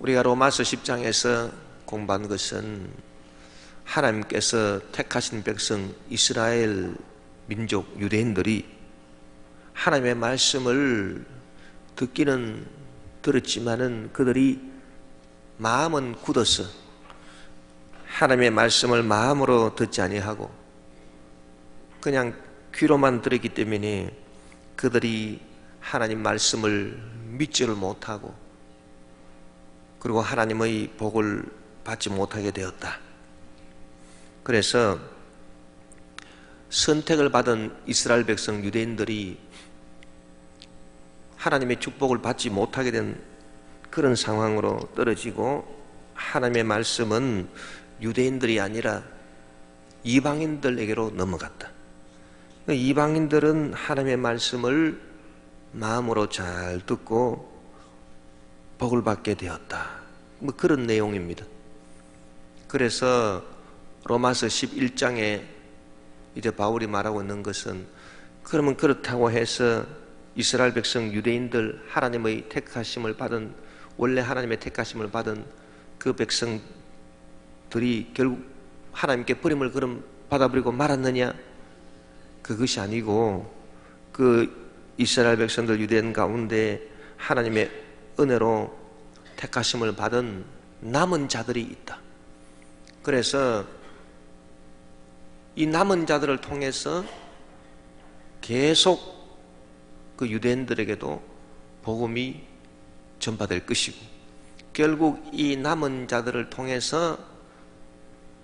우리가 로마서 10장에서 공부한 것은 하나님께서 택하신 백성 이스라엘 민족 유대인들이 하나님의 말씀을 듣기는 들었지만은 그들이 마음은 굳어서 하나님의 말씀을 마음으로 듣지 아니하고 그냥 귀로만 들었기 때문에 그들이 하나님 말씀을 믿지를 못하고 그리고 하나님의 복을 받지 못하게 되었다. 그래서 선택을 받은 이스라엘 백성 유대인들이 하나님의 축복을 받지 못하게 된 그런 상황으로 떨어지고 하나님의 말씀은 유대인들이 아니라 이방인들에게로 넘어갔다. 이방인들은 하나님의 말씀을 마음으로 잘 듣고 복을 받게 되었다. 뭐 그런 내용입니다. 그래서 로마서 11장에 이제 바울이 말하고 있는 것은 그러면 그렇다고 해서 이스라엘 백성 유대인들 하나님의 택하심을 받은 원래 하나님의 택하심을 받은 그 백성들이 결국 하나님께 버림을 그럼 받아버리고 말았느냐? 그것이 아니고 그 이스라엘 백성들 유대인 가운데 하나님의 은혜로 택하심을 받은 남은 자들이 있다. 그래서 이 남은 자들을 통해서 계속 그 유대인들에게도 복음이 전파될 것이고 결국 이 남은 자들을 통해서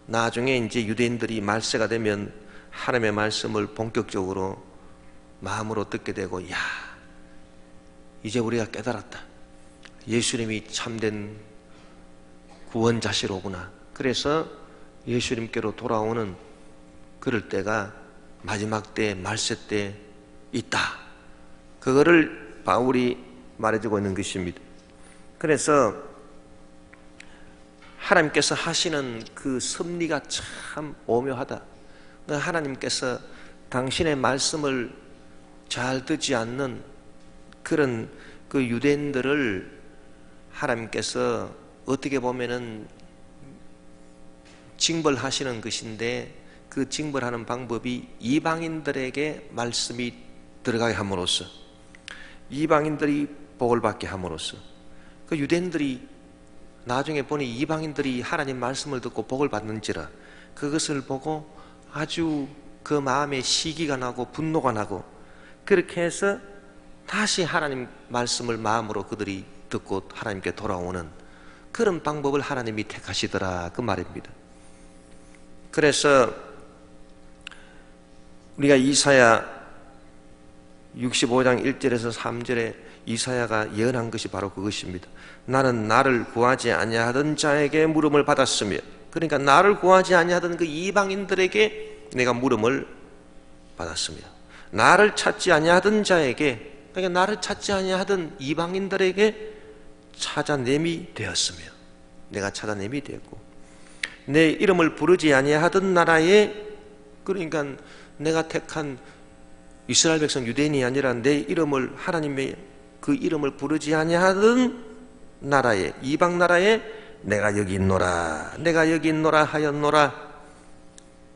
나중에 이제 유대인들이 말세가 되면 하나님의 말씀을 본격적으로 마음으로 듣게 되고 야 이제 우리가 깨달았다. 예수님이 참된 구원자시로구나. 그래서 예수님께로 돌아오는 그럴 때가 마지막 때 말세 때 있다. 그거를 바울이 말해주고 있는 것입니다. 그래서 하나님께서 하시는 그 섭리가 참 오묘하다. 하나님께서 당신의 말씀을 잘 듣지 않는 그런 그 유대인들을 하나님께서 어떻게 보면은 징벌하시는 것인데 그 징벌하는 방법이 이방인들에게 말씀이 들어가게 함으로써 이방인들이 복을 받게 함으로써 그 유대인들이 나중에 보니 이방인들이 하나님 말씀을 듣고 복을 받는지라 그것을 보고 아주 그 마음에 시기가 나고 분노가 나고 그렇게 해서 다시 하나님 말씀을 마음으로 그들이 듣고 하나님께 돌아오는 그런 방법을 하나님이 택하시더라 그 말입니다. 그래서 우리가 이사야 65장 1절에서 3절에 이사야가 예언한 것이 바로 그것입니다. 나는 나를 구하지 아니하던 자에게 물음을 받았으며 그러니까 나를 구하지 아니하던 그 이방인들에게 내가 물음을 받았으며 나를 찾지 아니하던 자에게 그러니까 나를 찾지 아니하던 이방인들에게 찾아냄이 되었으며 내가 찾아냄이 되었고 내 이름을 부르지 아니하던 나라에 그러니까 내가 택한 이스라엘 백성 유대인이 아니라 내 이름을 하나님의 그 이름을 부르지 아니하던 나라에 이방 나라에 내가 여기 있노라 내가 여기 있노라 하였노라.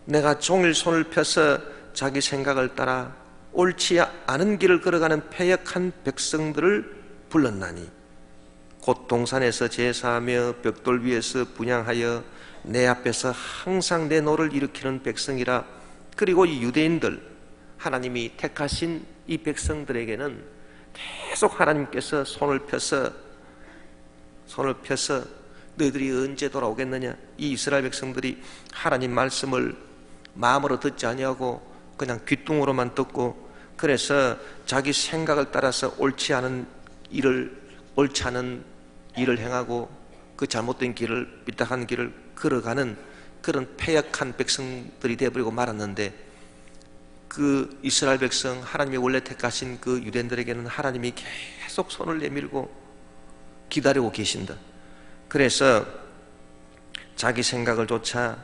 내가 종일 손을 펴서 자기 생각을 따라 옳지 않은 길을 걸어가는 패역한 백성들을 불렀나니 곧 동산에서 제사하며 벽돌 위에서 분향하여 내 앞에서 항상 내 노를 일으키는 백성이라. 그리고 이 유대인들 하나님이 택하신 이 백성들에게는 계속 하나님께서 손을 펴서 너희들이 언제 돌아오겠느냐. 이 이스라엘 백성들이 하나님 말씀을 마음으로 듣지 아니하고 그냥 귓등으로만 듣고 그래서 자기 생각을 따라서 옳지 않은 일을 행하고 그 잘못된 길을 삐딱한 길을 걸어가는 그런 패역한 백성들이 되어버리고 말았는데 그 이스라엘 백성 하나님이 원래 택하신 그 유대인들에게는 하나님이 계속 손을 내밀고 기다리고 계신다. 그래서 자기 생각을 쫓아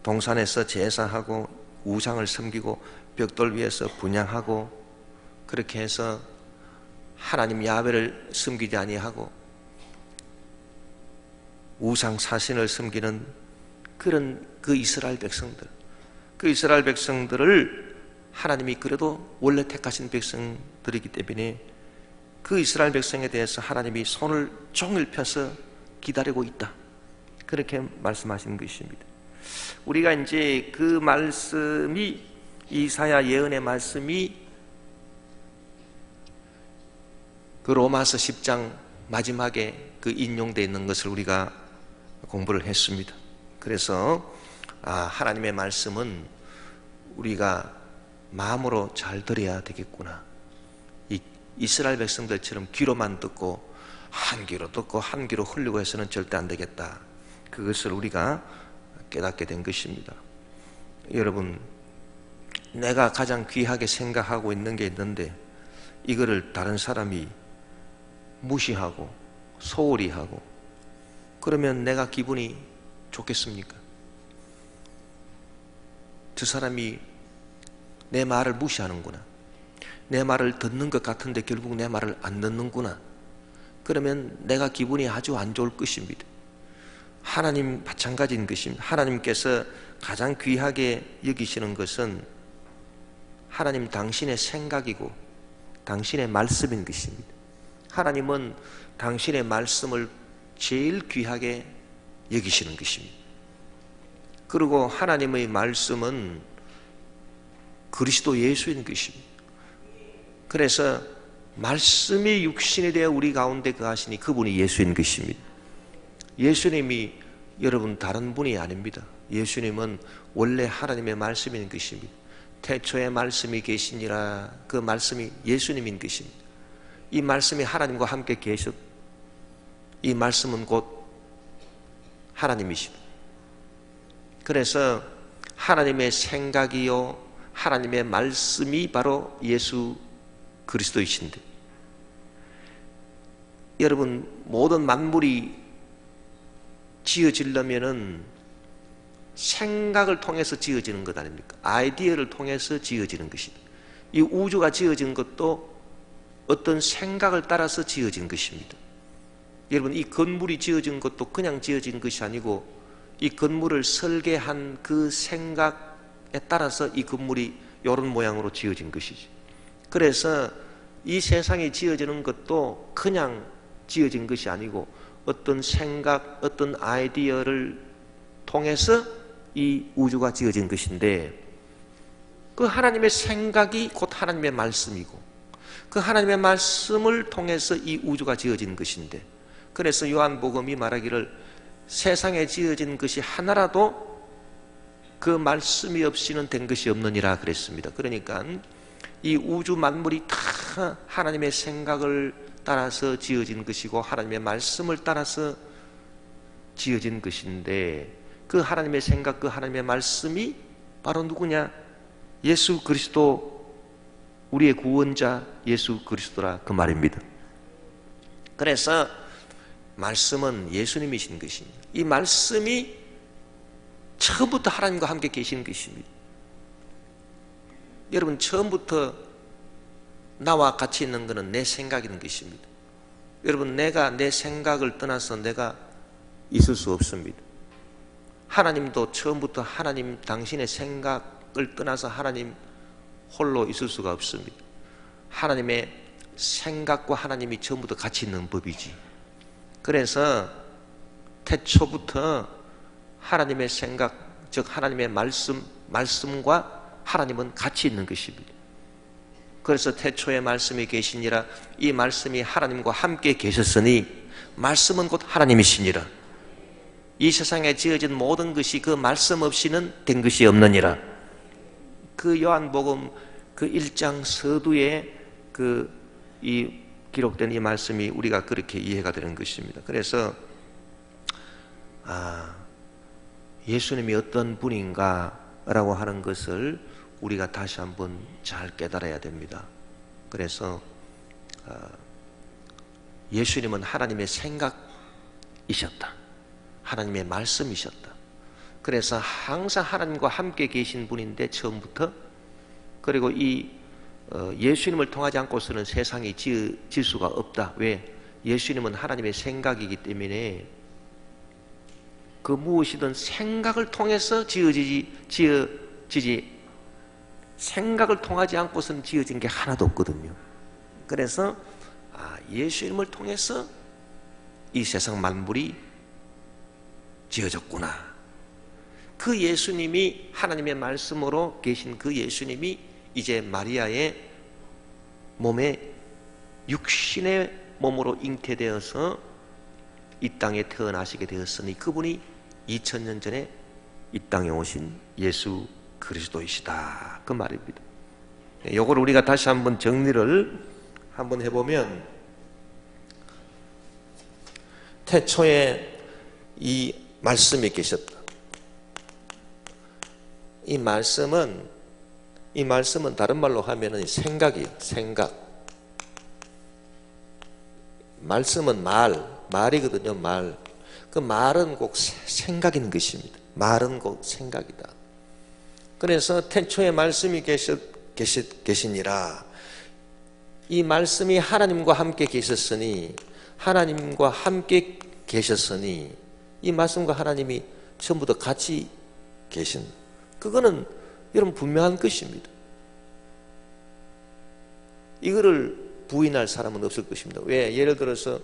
동산에서 제사하고 우상을 섬기고 벽돌 위에서 분향하고 그렇게 해서 하나님 야훼를 섬기지 아니하고 우상 사신을 섬기는 그런 그 이스라엘 백성들, 그 이스라엘 백성들을 하나님이 그래도 원래 택하신 백성들이기 때문에 그 이스라엘 백성에 대해서 하나님이 손을 종일 펴서 기다리고 있다, 그렇게 말씀하시는 것입니다. 우리가 이제 그 말씀이, 이사야 예언의 말씀이 그 로마서 10장 마지막에 그 인용되어 있는 것을 우리가 공부를 했습니다. 그래서 하나님의 말씀은 우리가 마음으로 잘 들어야 되겠구나. 이스라엘 백성들처럼 귀로만 듣고 한 귀로 듣고 한 귀로 흘리고 해서는 절대 안 되겠다, 그것을 우리가 깨닫게 된 것입니다. 여러분, 내가 가장 귀하게 생각하고 있는 게 있는데 이거를 다른 사람이 무시하고 소홀히 하고 그러면 내가 기분이 좋겠습니까? 저 사람이 내 말을 무시하는구나, 내 말을 듣는 것 같은데 결국 내 말을 안 듣는구나, 그러면 내가 기분이 아주 안 좋을 것입니다. 하나님 마찬가지인 것입니다. 하나님께서 가장 귀하게 여기시는 것은 하나님 당신의 생각이고 당신의 말씀인 것입니다. 하나님은 당신의 말씀을 제일 귀하게 여기시는 것입니다. 그리고 하나님의 말씀은 그리스도 예수인 것입니다. 그래서 말씀이 육신이 되어 우리 가운데 거하시니 그분이 예수인 것입니다. 예수님이 여러분 다른 분이 아닙니다. 예수님은 원래 하나님의 말씀인 것입니다. 태초에 말씀이 계시니라, 그 말씀이 예수님인 것입니다. 이 말씀이 하나님과 함께 계셨, 이 말씀은 곧 하나님이십니다. 그래서 하나님의 생각이요 하나님의 말씀이 바로 예수 그리스도이신데, 여러분 모든 만물이 지어지려면은 생각을 통해서 지어지는 것 아닙니까? 아이디어를 통해서 지어지는 것이다. 이 우주가 지어진 것도 어떤 생각을 따라서 지어진 것입니다. 여러분, 이 건물이 지어진 것도 그냥 지어진 것이 아니고 이 건물을 설계한 그 생각에 따라서 이 건물이 이런 모양으로 지어진 것이지. 그래서 이 세상이 지어지는 것도 그냥 지어진 것이 아니고 어떤 생각, 어떤 아이디어를 통해서 이 우주가 지어진 것인데, 그 하나님의 생각이 곧 하나님의 말씀이고 그 하나님의 말씀을 통해서 이 우주가 지어진 것인데, 그래서 요한복음이 말하기를 세상에 지어진 것이 하나라도 그 말씀이 없이는 된 것이 없느니라 그랬습니다. 그러니까 이 우주 만물이 다 하나님의 생각을 따라서 지어진 것이고 하나님의 말씀을 따라서 지어진 것인데, 그 하나님의 생각, 그 하나님의 말씀이 바로 누구냐? 예수 그리스도, 우리의 구원자 예수 그리스도라, 그 말입니다. 그래서 말씀은 예수님이신 것입니다. 이 말씀이 처음부터 하나님과 함께 계신 것입니다. 여러분, 처음부터 나와 같이 있는 것은 내 생각인 것입니다. 여러분, 내가 내 생각을 떠나서 내가 있을 수 없습니다. 하나님도 처음부터 하나님 당신의 생각을 떠나서 하나님 홀로 있을 수가 없습니다. 하나님의 생각과 하나님이 처음부터 같이 있는 법이지. 그래서 태초부터 하나님의 생각, 즉 하나님의 말씀과 하나님은 같이 있는 것입니다. 그래서 태초에 말씀이 계시니라, 이 말씀이 하나님과 함께 계셨으니 말씀은 곧 하나님이시니라. 이 세상에 지어진 모든 것이 그 말씀 없이는 된 것이 없느니라. 그 요한복음 그 1장 서두에 이 기록된 이 말씀이 우리가 그렇게 이해가 되는 것입니다. 그래서 예수님이 어떤 분인가라고 하는 것을 우리가 다시 한번 잘 깨달아야 됩니다. 그래서 예수님은 하나님의 생각이셨다, 하나님의 말씀이셨다. 그래서 항상 하나님과 함께 계신 분인데 처음부터, 그리고 이 예수님을 통하지 않고서는 세상이 지을 수가 없다. 왜? 예수님은 하나님의 생각이기 때문에 그 무엇이든 생각을 통해서 지어지지 생각을 통하지 않고서는 지어진 게 하나도 없거든요. 그래서 예수 이름을 통해서 이 세상 만물이 지어졌구나. 그 예수님이 하나님의 말씀으로 계신 그 예수님이 이제 마리아의 몸에 육신의 몸으로 잉태되어서 이 땅에 태어나시게 되었으니 그분이 2000년 전에 이 땅에 오신 예수 그리스도이시다, 그 말입니다. 이걸 우리가 다시 한번 정리를 한번 해보면, 태초에 이 말씀이 계셨다. 이 말씀은 다른 말로 하면은 생각이에요. 생각. 말씀은 말이거든요. 말. 그 말은 꼭 생각인 것입니다. 말은 꼭 생각이다. 그래서 태초에 말씀이 계시니라. 이 말씀이 하나님과 함께 계셨으니, 하나님과 함께 계셨으니, 이 말씀과 하나님이 전부 다 같이 계신, 그거는 여러분 분명한 것입니다. 이거를 부인할 사람은 없을 것입니다. 왜? 예를 들어서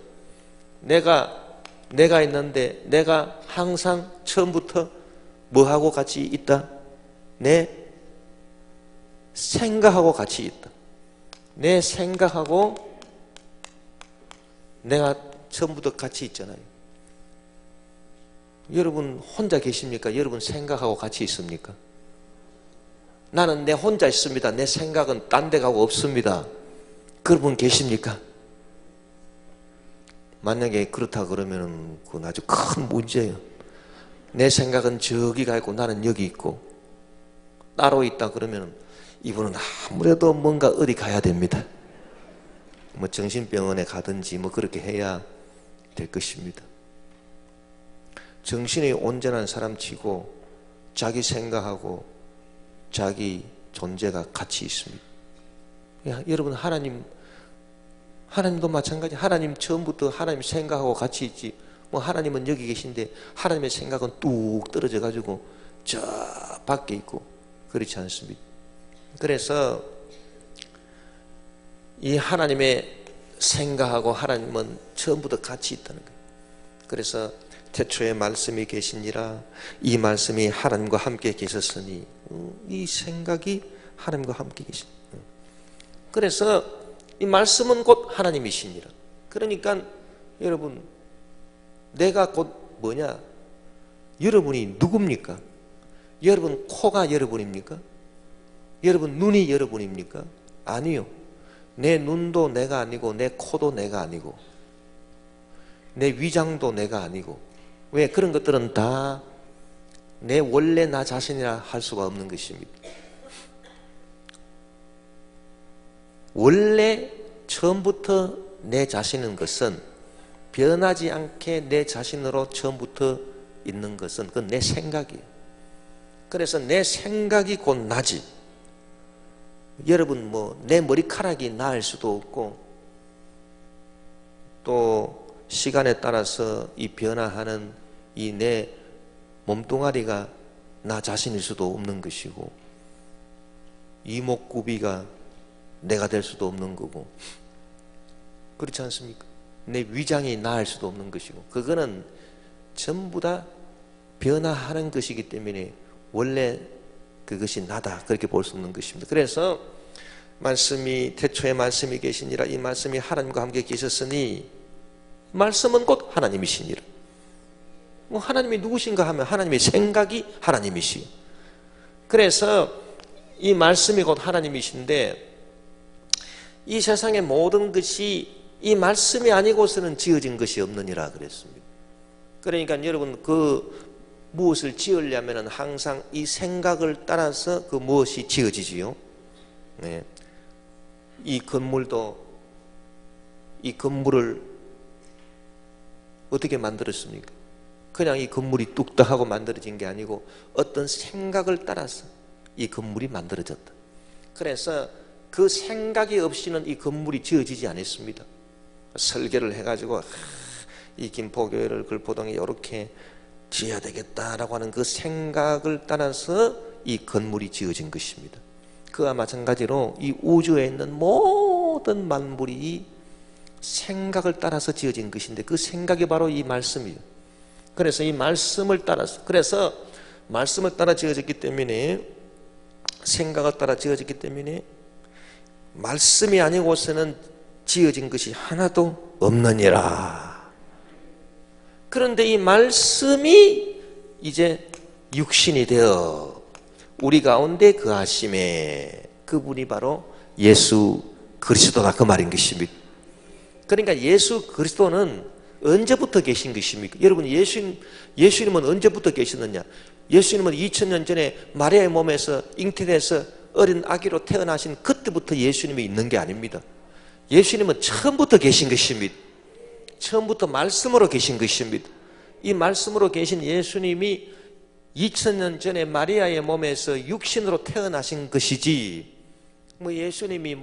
내가 있는데 내가 항상 처음부터 뭐하고 같이 있다? 내 생각하고 같이 있다. 내 생각하고 내가 처음부터 같이 있잖아요. 여러분 혼자 계십니까? 여러분 생각하고 같이 있습니까? 나는 내 혼자 있습니다. 내 생각은 딴 데 가고 없습니다. 그런 분 계십니까? 만약에 그렇다 그러면 그건 아주 큰 문제예요. 내 생각은 저기 가 있고 나는 여기 있고 따로 있다 그러면 이분은 아무래도 뭔가 어디 가야 됩니다. 뭐 정신병원에 가든지 뭐 그렇게 해야 될 것입니다. 정신이 온전한 사람치고 자기 생각하고 자기 존재가 같이 있습니다. 여러분 하나님도 마찬가지. 하나님 처음부터 하나님 생각하고 같이 있지. 뭐 하나님은 여기 계신데 하나님의 생각은 뚝 떨어져 가지고 저 밖에 있고 그렇지 않습니다. 그래서 이 하나님의 생각하고 하나님은 처음부터 같이 있다는 거예요. 그래서 태초에 말씀이 계시니라. 이 말씀이 하나님과 함께 계셨으니, 이 생각이 하나님과 함께 계신. 그래서 이 말씀은 곧 하나님이시니라. 그러니까 여러분, 내가 곧 뭐냐? 여러분이 누굽니까? 여러분 코가 여러분입니까? 여러분 눈이 여러분입니까? 아니요. 내 눈도 내가 아니고 내 코도 내가 아니고 내 위장도 내가 아니고. 왜? 그런 것들은 다 내 원래 나 자신이라 할 수가 없는 것입니다. 원래 처음부터 내 자신인 것은, 변하지 않게 내 자신으로 처음부터 있는 것은 그건 내 생각이에요. 그래서 내 생각이 곧 나지. 여러분 뭐 내 머리카락이 나을 수도 없고 또 시간에 따라서 이 변화하는 이 내 몸뚱아리가 나 자신일 수도 없는 것이고, 이목구비가 내가 될 수도 없는 거고, 그렇지 않습니까? 내 위장이 나을 수도 없는 것이고, 그거는 전부 다 변화하는 것이기 때문에 원래 그것이 나다, 그렇게 볼 수 없는 것입니다. 그래서 말씀이 태초에 말씀이 계시니라. 이 말씀이 하나님과 함께 계셨으니, 말씀은 곧 하나님이시니라. 뭐 하나님이 누구신가 하면 하나님의 생각이 하나님이시요. 그래서 이 말씀이 곧 하나님이신데, 이 세상의 모든 것이 이 말씀이 아니고서는 지어진 것이 없느니라 그랬습니다. 그러니까 여러분 그 무엇을 지으려면 항상 이 생각을 따라서 그 무엇이 지어지지요. 네. 이 건물을 어떻게 만들었습니까? 그냥 이 건물이 뚝딱하고 만들어진 게 아니고 어떤 생각을 따라서 이 건물이 만들어졌다. 그래서 그 생각이 없이는 이 건물이 지어지지 않았습니다. 설계를 해가지고 이 김포교회를 글포동에 이렇게 지어야 되겠다라고 하는 그 생각을 따라서 이 건물이 지어진 것입니다. 그와 마찬가지로 이 우주에 있는 모든 만물이 생각을 따라서 지어진 것인데 그 생각이 바로 이 말씀이에요. 그래서 이 말씀을 따라서, 그래서 말씀을 따라 지어졌기 때문에, 생각을 따라 지어졌기 때문에 말씀이 아니고서는 지어진 것이 하나도 없느니라. 그런데 이 말씀이 이제 육신이 되어 우리 가운데 거하심에, 그분이 바로 예수 그리스도다, 그 말인 것입니다. 그러니까 예수 그리스도는 언제부터 계신 것입니까? 여러분, 예수님은 언제부터 계셨느냐? 예수님은 2000년 전에 마리아의 몸에서 잉태돼서 어린 아기로 태어나신 그때부터 예수님이 있는 게 아닙니다. 예수님은 처음부터 계신 것입니다. 처음부터 말씀으로 계신 것입니다. 이 말씀으로 계신 예수님이 2000년 전에 마리아의 몸에서 육신으로 태어나신 것이지, 예수님이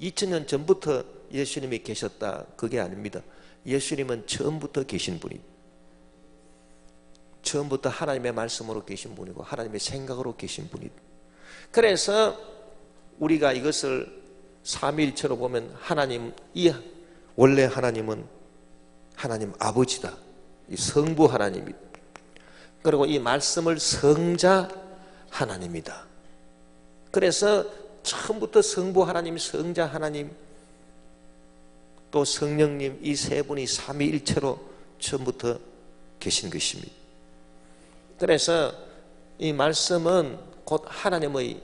2000년 전부터 예수님이 계셨다, 그게 아닙니다. 예수님은 처음부터 계신 분이, 처음부터 하나님의 말씀으로 계신 분이고 하나님의 생각으로 계신 분이. 그래서 우리가 이것을 삼위일체로 보면 원래 하나님은 하나님 아버지다, 이 성부 하나님이다. 그리고 이 말씀을 성자 하나님이다. 그래서 처음부터 성부 하나님, 성자 하나님, 또 성령님, 이 세 분이 삼위일체로 처음부터 계신 것입니다. 그래서 이 말씀은 곧 하나님의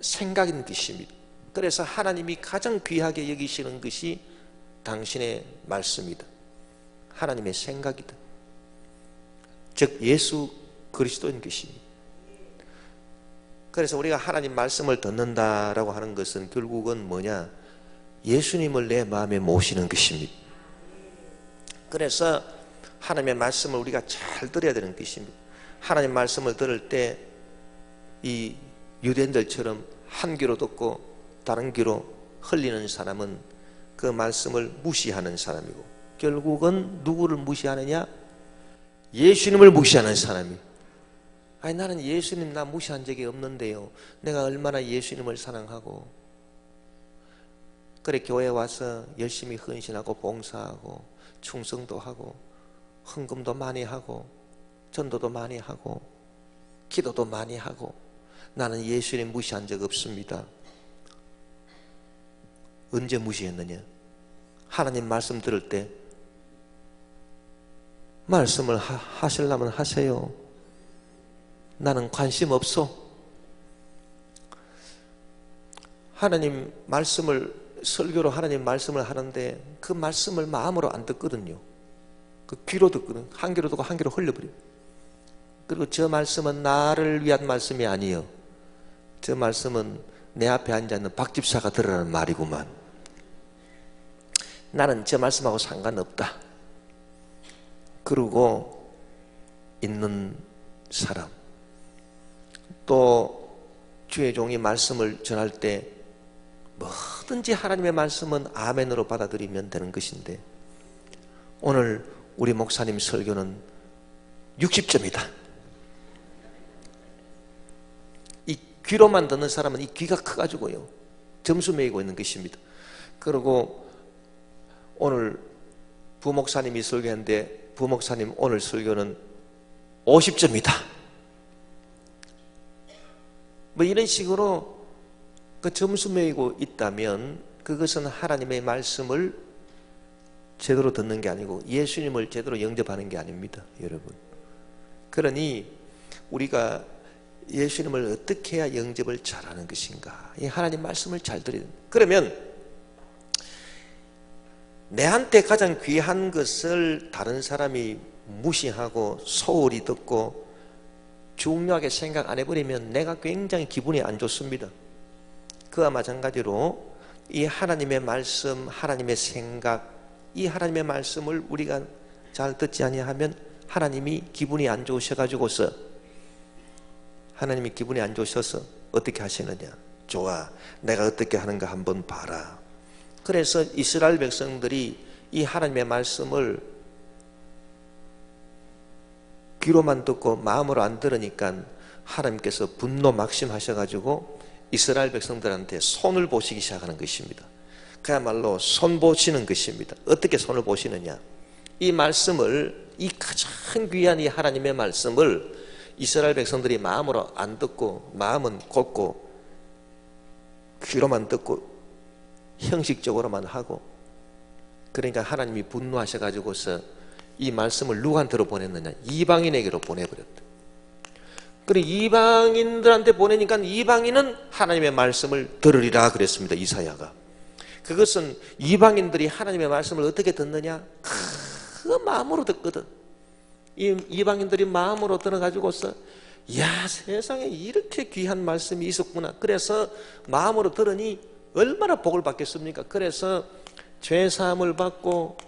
생각인 것입니다. 그래서 하나님이 가장 귀하게 여기시는 것이 당신의 말씀이다, 하나님의 생각이다, 즉 예수 그리스도인 것입니다. 그래서 우리가 하나님 말씀을 듣는다라고 하는 것은 결국은 뭐냐? 예수님을 내 마음에 모시는 것입니다. 그래서 하나님의 말씀을 우리가 잘 들어야 되는 것입니다. 하나님 말씀을 들을 때 이 유대인들처럼 한 귀로 듣고 다른 귀로 흘리는 사람은 그 말씀을 무시하는 사람이고, 결국은 누구를 무시하느냐? 예수님을 무시하는 사람이. 아니, 나는 예수님 나 무시한 적이 없는데요, 내가 얼마나 예수님을 사랑하고, 그래 교회 와서 열심히 헌신하고 봉사하고 충성도 하고 헌금도 많이 하고 전도도 많이 하고 기도도 많이 하고, 나는 예수님 무시한 적 없습니다. 언제 무시했느냐? 하나님 말씀 들을 때 말씀을 하시려면 하세요, 나는 관심 없어. 하나님 말씀을, 설교로 하나님 말씀을 하는데 그 말씀을 마음으로 안 듣거든요. 그 귀로 듣거든. 한 귀로 듣고 한 귀로 흘려버려요. 그리고 저 말씀은 나를 위한 말씀이 아니에요. 저 말씀은 내 앞에 앉아있는 박 집사가 들으라는 말이구만. 나는 저 말씀하고 상관없다, 그러고 있는 사람. 또 주의 종이 말씀을 전할 때 뭐든지 하나님의 말씀은 아멘으로 받아들이면 되는 것인데, 오늘 우리 목사님 설교는 60점이다. 이 귀로만 듣는 사람은 이 귀가 커가지고요 점수 매기고 있는 것입니다. 그리고 오늘 부목사님이 설교했는데 부목사님 오늘 설교는 50점이다, 이런 식으로 그 점수 매이고 있다면 그것은 하나님의 말씀을 제대로 듣는 게 아니고 예수님을 제대로 영접하는 게 아닙니다, 여러분. 그러니 우리가 예수님을 어떻게 해야 영접을 잘하는 것인가? 이 하나님 말씀을 잘 들어야 됩니다. 그러면 내한테 가장 귀한 것을 다른 사람이 무시하고 소홀히 듣고 중요하게 생각 안 해버리면 내가 굉장히 기분이 안 좋습니다. 그와 마찬가지로 이 하나님의 말씀, 하나님의 생각, 이 하나님의 말씀을 우리가 잘 듣지 아니하면 하나님이 기분이 안 좋으셔가지고서, 하나님이 기분이 안 좋으셔서 어떻게 하시느냐? 좋아, 내가 어떻게 하는가 한번 봐라. 그래서 이스라엘 백성들이 이 하나님의 말씀을 귀로만 듣고 마음으로 안 들으니까 하나님께서 분노 막심하셔가지고 이스라엘 백성들한테 손을 보시기 시작하는 것입니다. 그야말로 손 보시는 것입니다. 어떻게 손을 보시느냐? 이 말씀을, 이 가장 귀한 이 하나님의 말씀을 이스라엘 백성들이 마음으로 안 듣고 마음은 곧고 귀로만 듣고 형식적으로만 하고, 그러니까 하나님이 분노하셔가지고서 이 말씀을 누구한테로 보냈느냐? 이방인에게로 보내버렸다. 그리고 이방인들한테 보내니까 이방인은 하나님의 말씀을 들으리라 그랬습니다. 이사야가. 그것은 이방인들이 하나님의 말씀을 어떻게 듣느냐? 그 마음으로 듣거든. 이 이방인들이 마음으로 들어가지고서 야, 세상에 이렇게 귀한 말씀이 있었구나. 그래서 마음으로 들으니 얼마나 복을 받겠습니까? 그래서 죄사함을 받고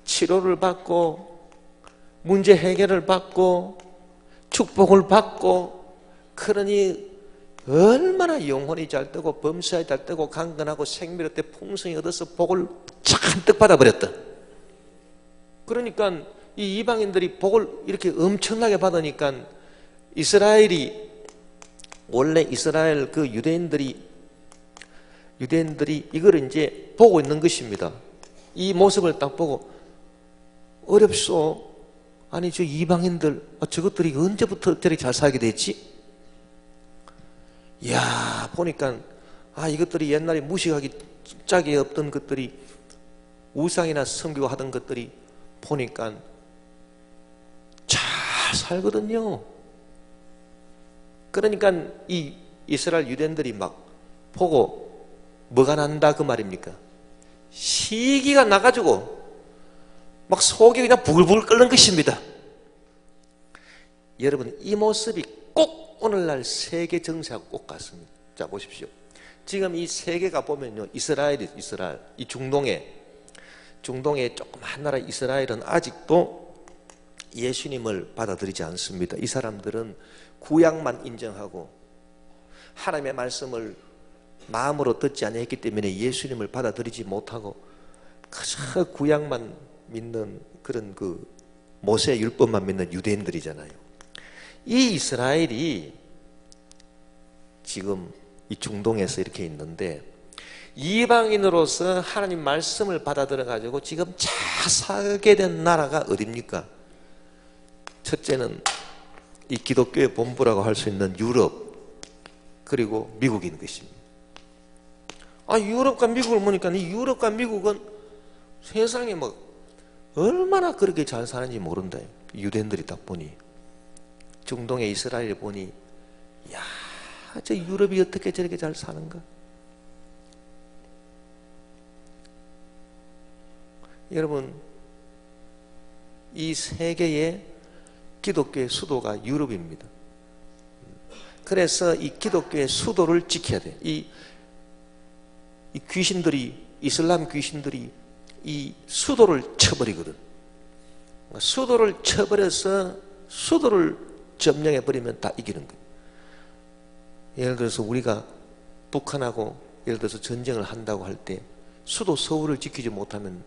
치료를 받고 문제 해결을 받고 축복을 받고, 그러니 얼마나 영혼이 잘 되고 범사에 잘 되고 강건하고 생명의 때 풍성히 얻어서 복을 잔뜩 받아버렸다. 그러니까 이 이방인들이 복을 이렇게 엄청나게 받으니까 이스라엘이, 원래 이스라엘 그 유대인들이 이걸 이제 보고 있는 것입니다. 이 모습을 딱 보고 어렵소. 아니 저 이방인들 저것들이 언제부터 저렇게 잘 살게 됐지? 이야, 보니까 이것들이 옛날에 무식하기 짝이 없던 것들이, 우상이나 섬기고 하던 것들이 보니까 잘 살거든요. 그러니까 이 이스라엘 유대인들이 막 보고 뭐가 난다 그 말입니까? 시기가 나가지고 막 속이 그냥 부글부글 끓는 것입니다. 여러분, 이 모습이 꼭 오늘날 세계 정세하고 꼭 같습니다. 자, 보십시오. 지금 이 세계가 보면요, 이스라엘, 이 중동에 조그만 나라 이스라엘은 아직도 예수님을 받아들이지 않습니다. 이 사람들은 구약만 인정하고 하나님의 말씀을 마음으로 듣지 아니했기 때문에 예수님을 받아들이지 못하고 그저 구약만 믿는 그런 그 모세 율법만 믿는 유대인들이잖아요. 이 이스라엘이 지금 이 중동에서 이렇게 있는데, 이방인으로서 하나님 말씀을 받아들여 가지고 지금 잘 살게 된 나라가 어딥니까? 첫째는 이 기독교의 본부라고 할 수 있는 유럽, 그리고 미국인 것입니다. 유럽과 미국을 보니까 이 유럽과 미국은 세상에 뭐 얼마나 그렇게 잘 사는지 모른다. 유대인들이 딱 보니, 중동의 이스라엘 보니, 야, 저 유럽이 어떻게 저렇게 잘 사는가? 여러분, 이 세계의 기독교의 수도가 유럽입니다. 그래서 이 기독교의 수도를 지켜야 돼. 이 귀신들이, 이슬람 귀신들이 이 수도를 쳐버리거든. 수도를 쳐버려서 수도를 점령해버리면 다 이기는 거예요. 예를 들어서 우리가 북한하고 예를 들어서 전쟁을 한다고 할 때 수도 서울을 지키지 못하면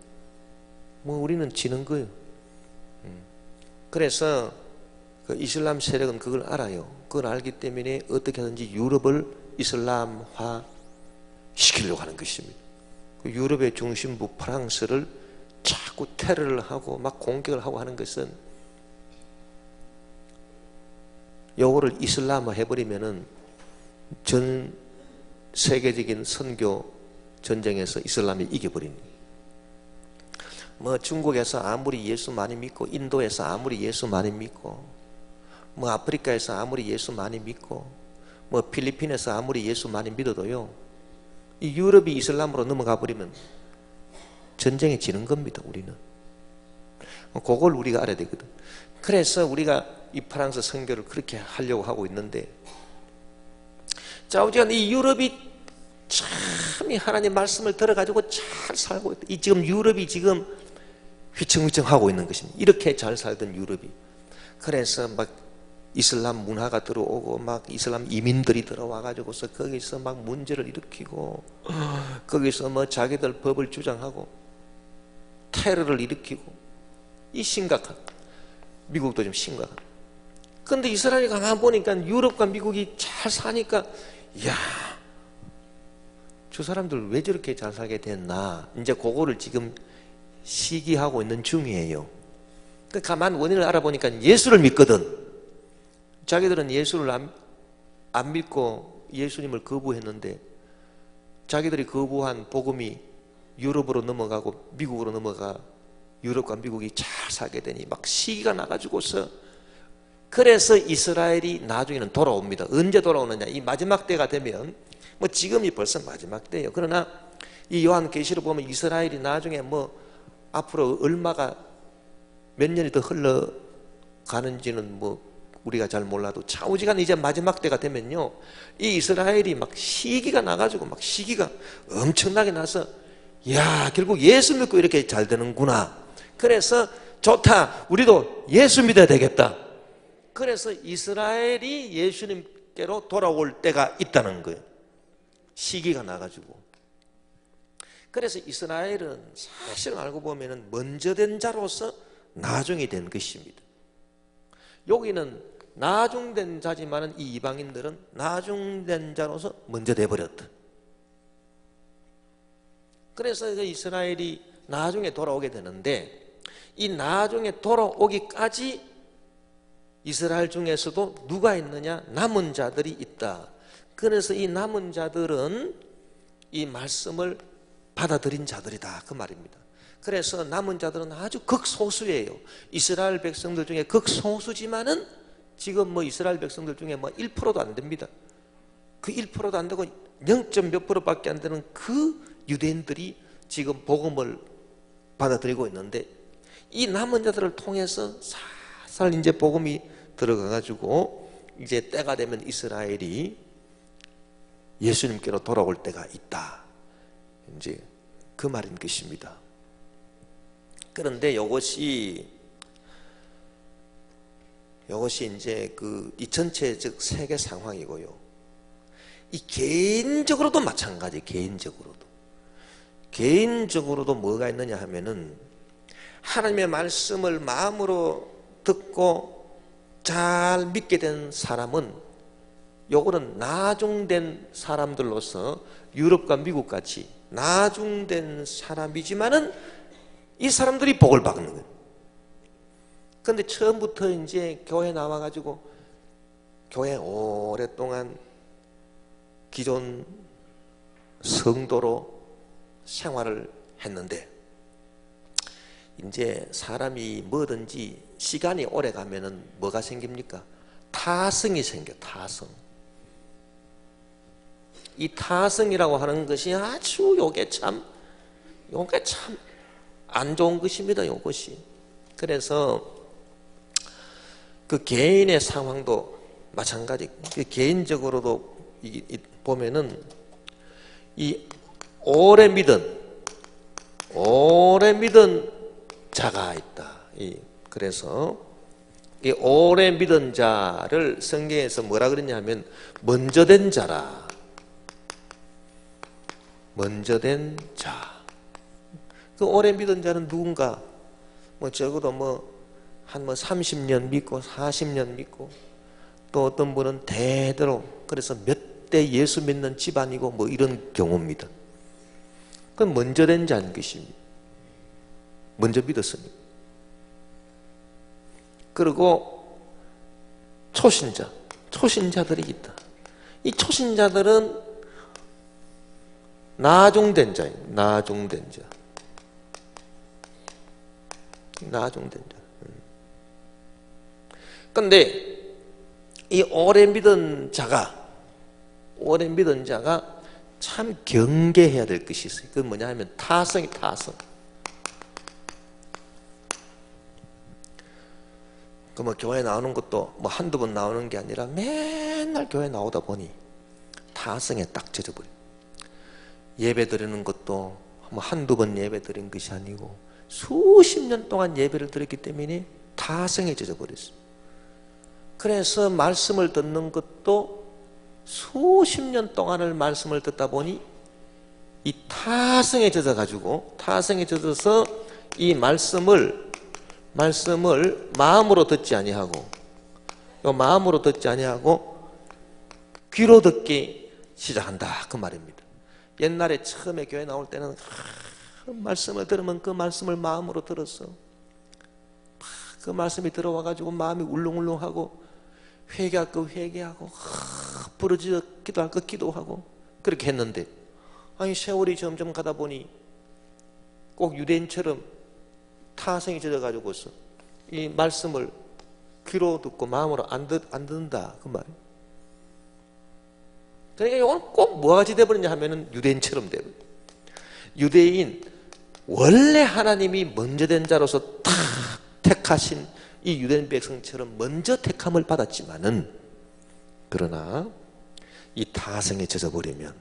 뭐 우리는 지는 거예요. 그래서 그 이슬람 세력은 그걸 알아요. 그걸 알기 때문에 어떻게 하든지 유럽을 이슬람화 시키려고 하는 것입니다. 유럽의 중심부 프랑스를 자꾸 테러를 하고 막 공격을 하고 하는 것은, 요거를 이슬람화 해버리면은 전 세계적인 선교 전쟁에서 이슬람이 이겨버립니다. 뭐 중국에서 아무리 예수 많이 믿고, 인도에서 아무리 예수 많이 믿고, 뭐 아프리카에서 아무리 예수 많이 믿고, 뭐 필리핀에서 아무리 예수 많이 믿어도요, 이 유럽이 이슬람으로 넘어가 버리면 전쟁에 지는 겁니다. 우리는 그걸 우리가 알아야 되거든. 그래서 우리가 이 프랑스 선교를 그렇게 하려고 하고 있는데, 자, 어쨌든 이 유럽이 참 이 하나님 말씀을 들어가지고 잘 살고 있다. 이 지금 유럽이 지금 휘청휘청하고 있는 것입니다. 이렇게 잘 살던 유럽이. 그래서 막 이슬람 문화가 들어오고 막 이슬람 이민들이 들어와가지고서 거기서 막 문제를 일으키고, 거기서 뭐 자기들 법을 주장하고 테러를 일으키고, 이 심각한, 미국도 좀 심각한. 근데 이스라엘이 가만 보니까 유럽과 미국이 잘 사니까, 이야, 저 사람들 왜 저렇게 잘 살게 됐나, 이제 그거를 지금 시기하고 있는 중이에요. 가만 원인을 알아보니까 예수를 믿거든. 자기들은 예수를 안 믿고 예수님을 거부했는데, 자기들이 거부한 복음이 유럽으로 넘어가고 미국으로 넘어가 유럽과 미국이 잘 살게 되니 막 시기가 나가지고서, 그래서 이스라엘이 나중에는 돌아옵니다. 언제 돌아오느냐, 이 마지막 때가 되면, 뭐 지금이 벌써 마지막 때예요. 그러나 이 요한계시록 보면 이스라엘이 나중에 뭐 앞으로 얼마가 몇 년이 더 흘러가는지는 뭐 우리가 잘 몰라도 좌우지간 이제 마지막 때가 되면요, 이 이스라엘이 막 시기가 나가지고 막 시기가 엄청나게 나서, 야, 결국 예수 믿고 이렇게 잘 되는구나. 그래서 좋다, 우리도 예수 믿어야 되겠다. 그래서 이스라엘이 예수님께로 돌아올 때가 있다는 거예요. 시기가 나가지고. 그래서 이스라엘은 사실 알고 보면은 먼저 된 자로서 나중에 된 것입니다. 여기는 나중된 자지만은 이 이방인들은 나중된 자로서 먼저 돼버렸다. 그래서 이스라엘이 나중에 돌아오게 되는데, 이 나중에 돌아오기까지 이스라엘 중에서도 누가 있느냐? 남은 자들이 있다. 그래서 이 남은 자들은 이 말씀을 받아들인 자들이다, 그 말입니다. 그래서 남은 자들은 아주 극소수예요. 이스라엘 백성들 중에 극소수지만은 지금 뭐 이스라엘 백성들 중에 뭐 1%도 안 됩니다. 그 1%도 안 되고 0.몇 %밖에 안 되는 그 유대인들이 지금 복음을 받아들이고 있는데, 이 남은 자들을 통해서 살살 이제 복음이 들어가가지고 이제 때가 되면 이스라엘이 예수님께로 돌아올 때가 있다, 이제 그 말인 것입니다. 그런데 이것이 이제 이 전체적 세계 상황이고요. 이 개인적으로도 마찬가지. 개인적으로도 뭐가 있느냐 하면은, 하나님의 말씀을 마음으로 듣고 잘 믿게 된 사람은, 요거는 나중된 사람들로서 유럽과 미국 같이 나중된 사람이지만은 이 사람들이 복을 받는 거예요. 그런데 처음부터 이제 교회 나와가지고 교회 오랫동안 기존 성도로 생활을 했는데, 이제 사람이 뭐든지 시간이 오래 가면은 뭐가 생깁니까? 타성이 생겨. 타성. 이 타성이라고 하는 것이 아주 요게 참 안 좋은 것입니다, 요것이. 그래서 그 개인의 상황도 마찬가지. 개인적으로도 보면은 이 오래 믿은 자가 있다. 그래서 이 오래 믿은 자를 성경에서 뭐라 그러냐면 먼저 된 자라. 먼저 된 자. 그 오래 믿은 자는 누군가? 뭐 적어도 한 30년 믿고 40년 믿고, 또 어떤 분은 대대로, 그래서 몇 대 예수 믿는 집안이고 뭐 이런 경우입니다. 그건 먼저 된 자인 것입니다. 먼저 믿었습니다. 그리고 초신자들이 있다. 이 초신자들은 나중된 자예요. 나중된 자. 그런데 이 오래 믿은 자가 참 경계해야 될 것이 있어요. 그건 뭐냐 하면 타성. 그 뭐 교회 나오는 것도 뭐 한두 번 나오는 게 아니라 맨날 교회 나오다 보니 타성에 딱 젖어버려. 예배 드리는 것도 뭐 한두 번 예배 드린 것이 아니고 수십 년 동안 예배를 드렸기 때문에 타성에 젖어버렸어요. 그래서 말씀을 듣는 것도 수십 년 동안을 말씀을 듣다 보니 이 타성에 젖어서 이 말씀을 말씀을 마음으로 듣지 아니하고, 마음으로 듣지 아니하고 귀로 듣기 시작한다, 그 말입니다. 옛날에 처음에 교회 나올 때는 말씀을 들으면 그 말씀을 마음으로 들었어. 그 말씀이 들어와가지고 마음이 울렁울렁하고, 회개할 거 회개하고, 부르짖어 기도할 거 기도하고, 그렇게 했는데, 아니 세월이 점점 가다 보니 꼭 유대인처럼 타성이 젖어가지고서 이 말씀을 귀로 듣고 마음으로 안 듣는다, 그 말이에요. 그러니까 이건 꼭 뭐가지 돼버리냐 하면은 유대인처럼 돼버려요. 유대인, 원래 하나님이 먼저 된 자로서 탁 택하신 이 유대인 백성처럼 먼저 택함을 받았지만은, 그러나 이 타성에 젖어버리면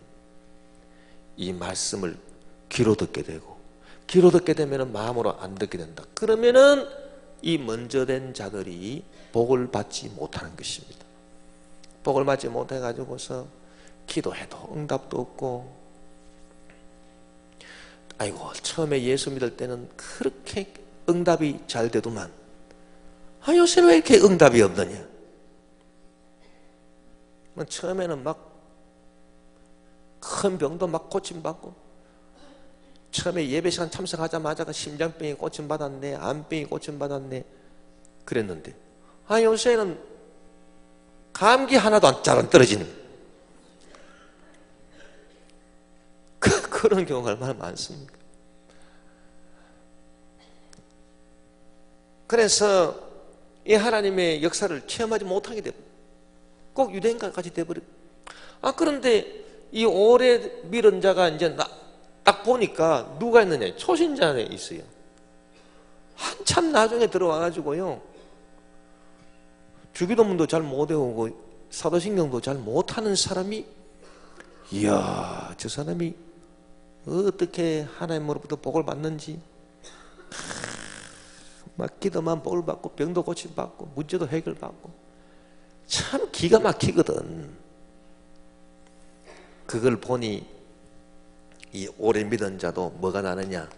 이 말씀을 귀로 듣게 되고, 귀로 듣게 되면 마음으로 안 듣게 된다. 그러면은 이 먼저 된 자들이 복을 받지 못하는 것입니다. 복을 받지 못해가지고서 기도해도 응답도 없고, 아이고 처음에 예수 믿을 때는 그렇게 응답이 잘 되더만, 요새는 왜 이렇게 응답이 없느냐. 처음에는 막 큰 병도 막 고침받고, 처음에 예배 시간 참석하자마자 심장병이 고침받았네, 암병이 고침받았네, 그랬는데 요새는 감기 하나도 잘 안 떨어지는 그런 경우가 얼마나 많습니까? 그래서 이 하나님의 역사를 체험하지 못하게 되고, 꼭 유대인까지 돼버려. 그런데 이 오래 믿은 자가 이제 딱 보니까 누가 있느냐, 초신자에 있어요. 한참 나중에 들어와가지고요, 주기도문도 잘 못 외우고 사도신경도 잘 못하는 사람이, 이야 저 사람이 어떻게 하나님으로부터 복을 받는지, 막 기도만 복을 받고 병도 고침받고 문제도 해결받고, 참 기가 막히거든. 그걸 보니 이 오래 믿은 자도 뭐가 나느냐,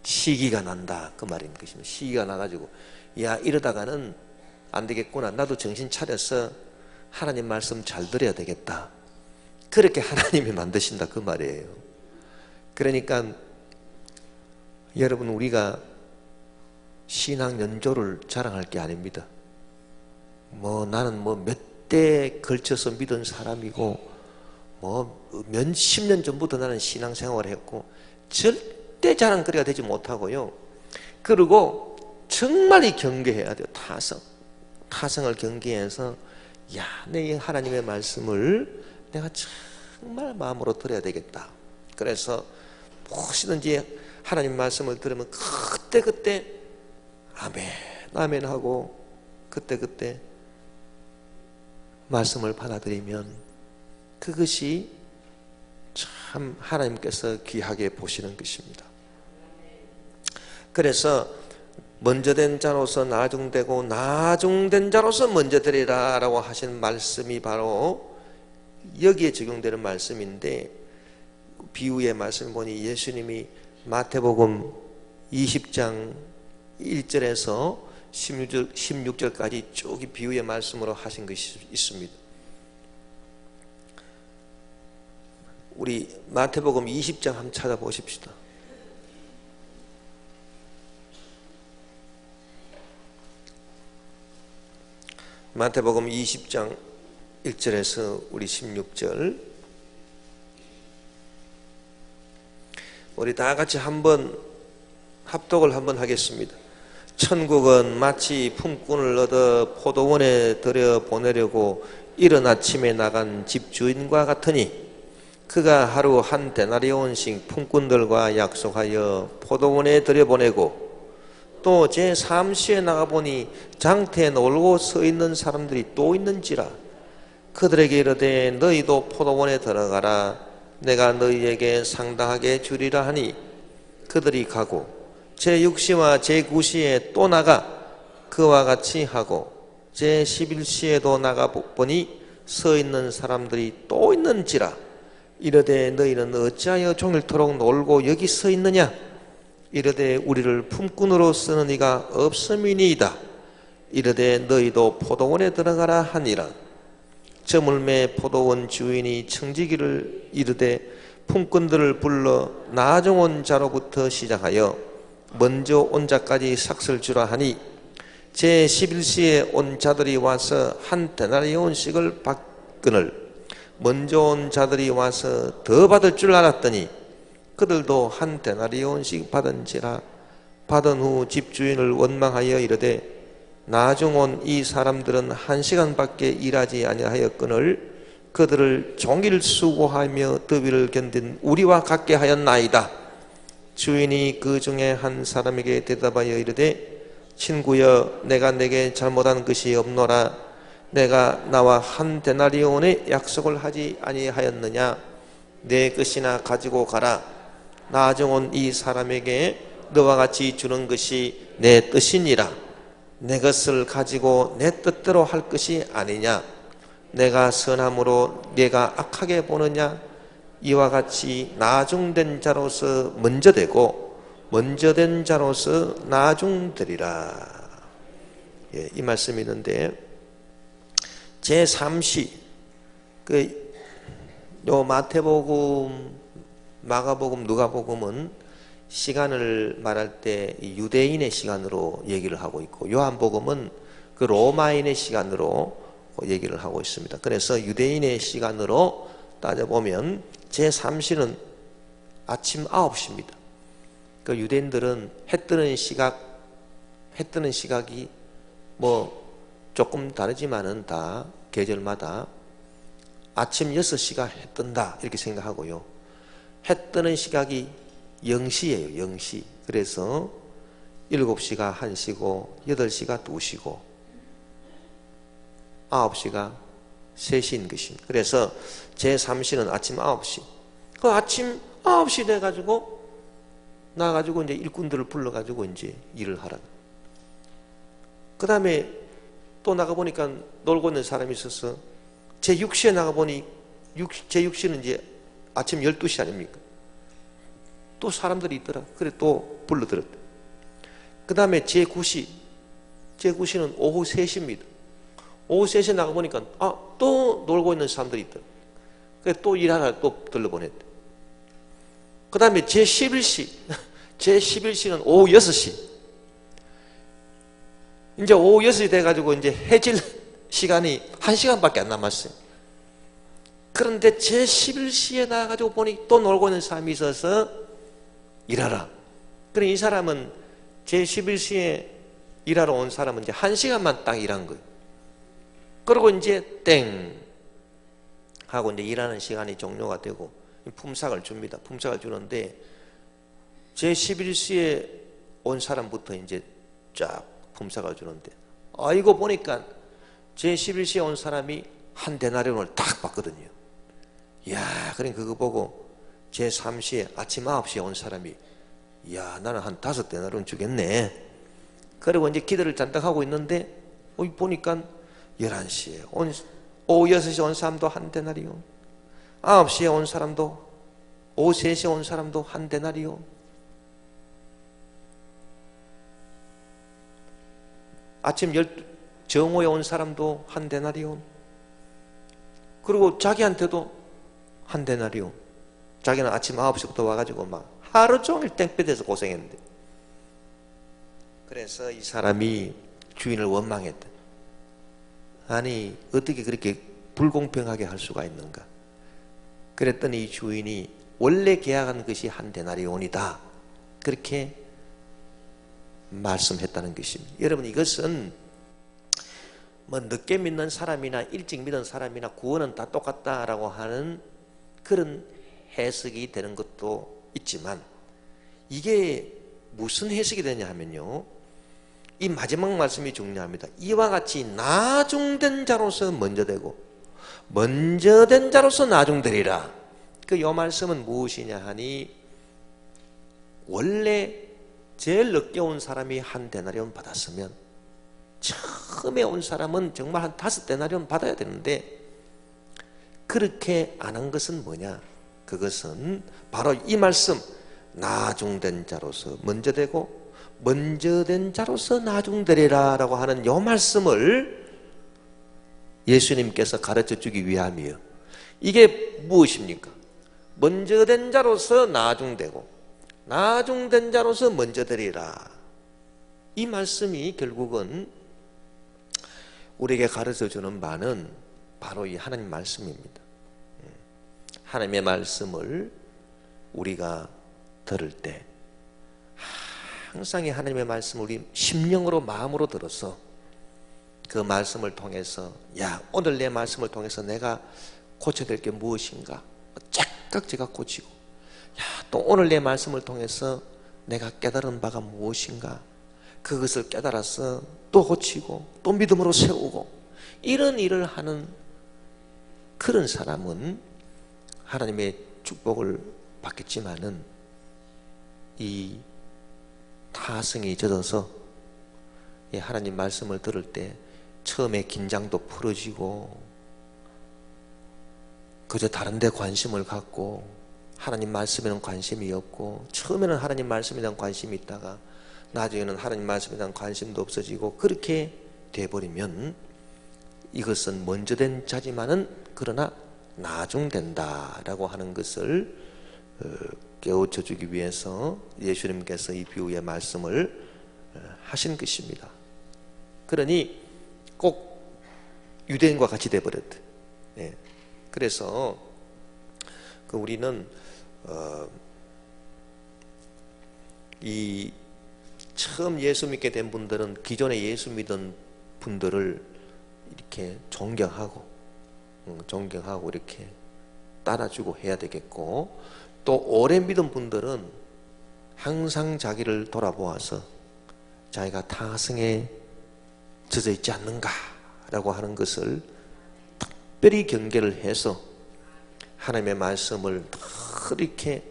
시기가 난다, 그 말인 것입니다. 시기가 나가지고, 야 이러다가는 안 되겠구나, 나도 정신 차려서 하나님 말씀 잘 들어야 되겠다, 그렇게 하나님이 만드신다, 그 말이에요. 그러니까 여러분, 우리가 신앙 연조를 자랑할 게 아닙니다. 나는 몇 대 걸쳐서 믿은 사람이고, 몇십 년 전부터 나는 신앙생활을 했고, 절대 자랑거리가 되지 못하고요. 그리고 정말 경계해야 돼요. 타성을 경계해서, 내 하나님의 말씀을 내가 정말 마음으로 들어야 되겠다. 그래서 무엇이든지 하나님 말씀을 들으면 그때 아멘 아멘 하고, 그때 말씀을 받아들이면 그것이 참 하나님께서 귀하게 보시는 것입니다. 그래서 먼저 된 자로서 나중되고, 나중된 자로서 먼저 되리라 라고 하신 말씀이 바로 여기에 적용되는 말씀인데, 비유의 말씀 보니 예수님이 마태복음 20장 1절에서 16절까지 쭉 비유의 말씀으로 하신 것이 있습니다. 우리 마태복음 20장 한번 찾아보십시다. 마태복음 20장 1절에서 우리 16절, 우리 다 같이 한번 합독을 한번 하겠습니다. 천국은 마치 품꾼을 얻어 포도원에 들여 보내려고 이른 아침에 나간 집주인과 같으니, 그가 하루 한 데나리온씩 품꾼들과 약속하여 포도원에 들여보내고, 또 제3시에 나가보니 장터에 놀고 서 있는 사람들이 또 있는지라. 그들에게 이르되 너희도 포도원에 들어가라, 내가 너희에게 상당하게 주리라 하니, 그들이 가고 제6시와 제9시에 또 나가 그와 같이 하고, 제11시에도 나가보니 서 있는 사람들이 또 있는지라. 이르되 너희는 어찌하여 종일토록 놀고 여기 서 있느냐. 이르되 우리를 품꾼으로 쓰는 이가 없음이니이다. 이르되 너희도 포도원에 들어가라 하니라. 저물매 포도원 주인이 청지기를 이르되 품꾼들을 불러 나중 온 자로부터 시작하여 먼저 온 자까지 삭슬 주라 하니 제 11시에 온 자들이 와서 한 데나리온씩을 받거늘 먼저 온 자들이 와서 더 받을 줄 알았더니 그들도 한 데나리온씩 받은지라. 받은 후 집주인을 원망하여 이르되 나중 온 이 사람들은 1시간밖에 일하지 아니하였거늘 그들을 종일 수고하며 더위를 견딘 우리와 같게 하였나이다. 주인이 그 중에 한 사람에게 대답하여 이르되 친구여, 내가 내게 잘못한 것이 없노라. 내가 나와 한 데나리온의 약속을 하지 아니하였느냐? 내 것이나 가지고 가라. 나중 온 이 사람에게 너와 같이 주는 것이 내 뜻이니라. 내 것을 가지고 내 뜻대로 할 것이 아니냐? 내가 선함으로 네가 악하게 보느냐? 이와 같이 나중된 자로서 먼저 되고 먼저 된 자로서 나중되리라. 예, 이 말씀이 있는데 제3시 요 마태복음, 마가복음, 누가복음은 시간을 말할 때 유대인의 시간으로 얘기를 하고 있고 요한복음은 그 로마인의 시간으로 얘기를 하고 있습니다. 그래서 유대인의 시간으로 따져보면 제3시는 아침 9시입니다. 그 유대인들은 해 뜨는 시각이 뭐 조금 다르지만은 다 계절마다 아침 6시가 해 뜬다 이렇게 생각하고요. 해 뜨는 시각이 0시예요. 0시. 그래서 7시가 1시고 8시가 2시고 9시가 3시인 것입니다. 그래서 제3시는 아침 9시. 그 아침 9시 돼가지고 나가지고 이제 일꾼들을 불러가지고 이제 일을 하라. 그 다음에 또 나가보니까 놀고 있는 사람이 있어서 제6시에 나가보니 제6시는 이제 아침 12시 아닙니까? 또 사람들이 있더라. 그래 또 불러들었다. 그 다음에 제9시는 오후 3시입니다. 오후 3시에 나가보니까 또 놀고 있는 사람들이 있더라. 그래 또 일하러 또 들러보냈다. 그 다음에 제11시는 오후 6시. 이제 오후 6시 돼가지고 이제 해질 시간이 1시간밖에 안 남았어요. 그런데 제11시에 나가지고 보니 또 놀고 있는 사람이 있어서 일하라. 그래 이 사람은 제11시에 일하러 온 사람은 이제 1시간만 딱 일한 거예요. 그리고 이제 땡 하고 이제 일하는 시간이 종료가 되고 품삯을 줍니다. 품삯을 주는데 제11시에 온 사람부터 이제 쫙 품삯을 주는데 이거 보니까 제11시에 온 사람이 한 데나리온을 딱 받거든요. 이야, 그러니까 그거 보고 제3시에 아침 9시에 온 사람이 이야, 나는 한 5데나리온 주겠네. 그리고 이제 기도를 잔뜩 하고 있는데 보니까 11시에 오후 6시에 온 사람도 한 데나리온, 9시에 온 사람도, 오후 3시에 온 사람도 한 데나리온, 아침 정오에 온 사람도 한 데나리온, 그리고 자기한테도 한 데나리온. 자기는 아침 9시부터 와가지고 막 하루 종일 땡볕에서 고생했는데, 그래서 이 사람이 주인을 원망했다. 아니 어떻게 그렇게 불공평하게 할 수가 있는가. 그랬더니 이 주인이 원래 계약한 것이 한 데나리온이다 그렇게 말씀했다는 것입니다. 여러분, 이것은 뭐 늦게 믿는 사람이나 일찍 믿는 사람이나 구원은 다 똑같다라고 하는 그런 해석이 되는 것도 있지만, 이게 무슨 해석이 되냐 하면요, 이 마지막 말씀이 중요합니다. 이와 같이 나중된 자로서 먼저 되고 먼저 된 자로서 나중되리라. 이 말씀은 무엇이냐 하니, 원래 제일 늦게 온 사람이 한 데나리온 받았으면 처음에 온 사람은 정말 한 5데나리온 받아야 되는데, 그렇게 안 한 것은 뭐냐? 그것은 바로 이 말씀, 나중된 자로서 먼저 되고 먼저 된 자로서 나중되리라 라고 하는 이 말씀을 예수님께서 가르쳐 주기 위함이에요. 이게 무엇입니까? 먼저 된 자로서 나중되고 나중된 자로서 먼저 되리라. 이 말씀이 결국은 우리에게 가르쳐 주는 바는 바로 이 하나님 말씀입니다. 하나님의 말씀을 우리가 들을 때 항상 이 하나님의 말씀을 우리 심령으로 마음으로 들어서 그 말씀을 통해서 야 오늘 내 말씀을 통해서 내가 고쳐야 될 게 무엇인가 쫙 제가 고치고 야 또 오늘 내 말씀을 통해서 내가 깨달은 바가 무엇인가 그것을 깨달아서 또 고치고 또 믿음으로 세우고 이런 일을 하는 그런 사람은 하나님의 축복을 받겠지만은 이 타성이 젖어서 하나님 말씀을 들을 때 처음에 긴장도 풀어지고 그저 다른 데 관심을 갖고 하나님 말씀에는 관심이 없고 처음에는 하나님 말씀에 대한 관심이 있다가 나중에는 하나님 말씀에 대한 관심도 없어지고 그렇게 돼버리면 이것은 먼저 된 자지만은 그러나 나중된다라고 하는 것을 깨우쳐 주기 위해서 예수님께서 이 비유의 말씀을 하신 것입니다. 그러니 꼭 유대인과 같이 돼버렸대. 그래서 우리는 이 처음 예수 믿게 된 분들은 기존에 예수 믿은 분들을 이렇게 존경하고 이렇게 따라주고 해야 되겠고 또 오래 믿은 분들은 항상 자기를 돌아보아서 자기가 타성에 젖어 있지 않는가라고 하는 것을 특별히 경계를 해서 하나님의 말씀을 이렇게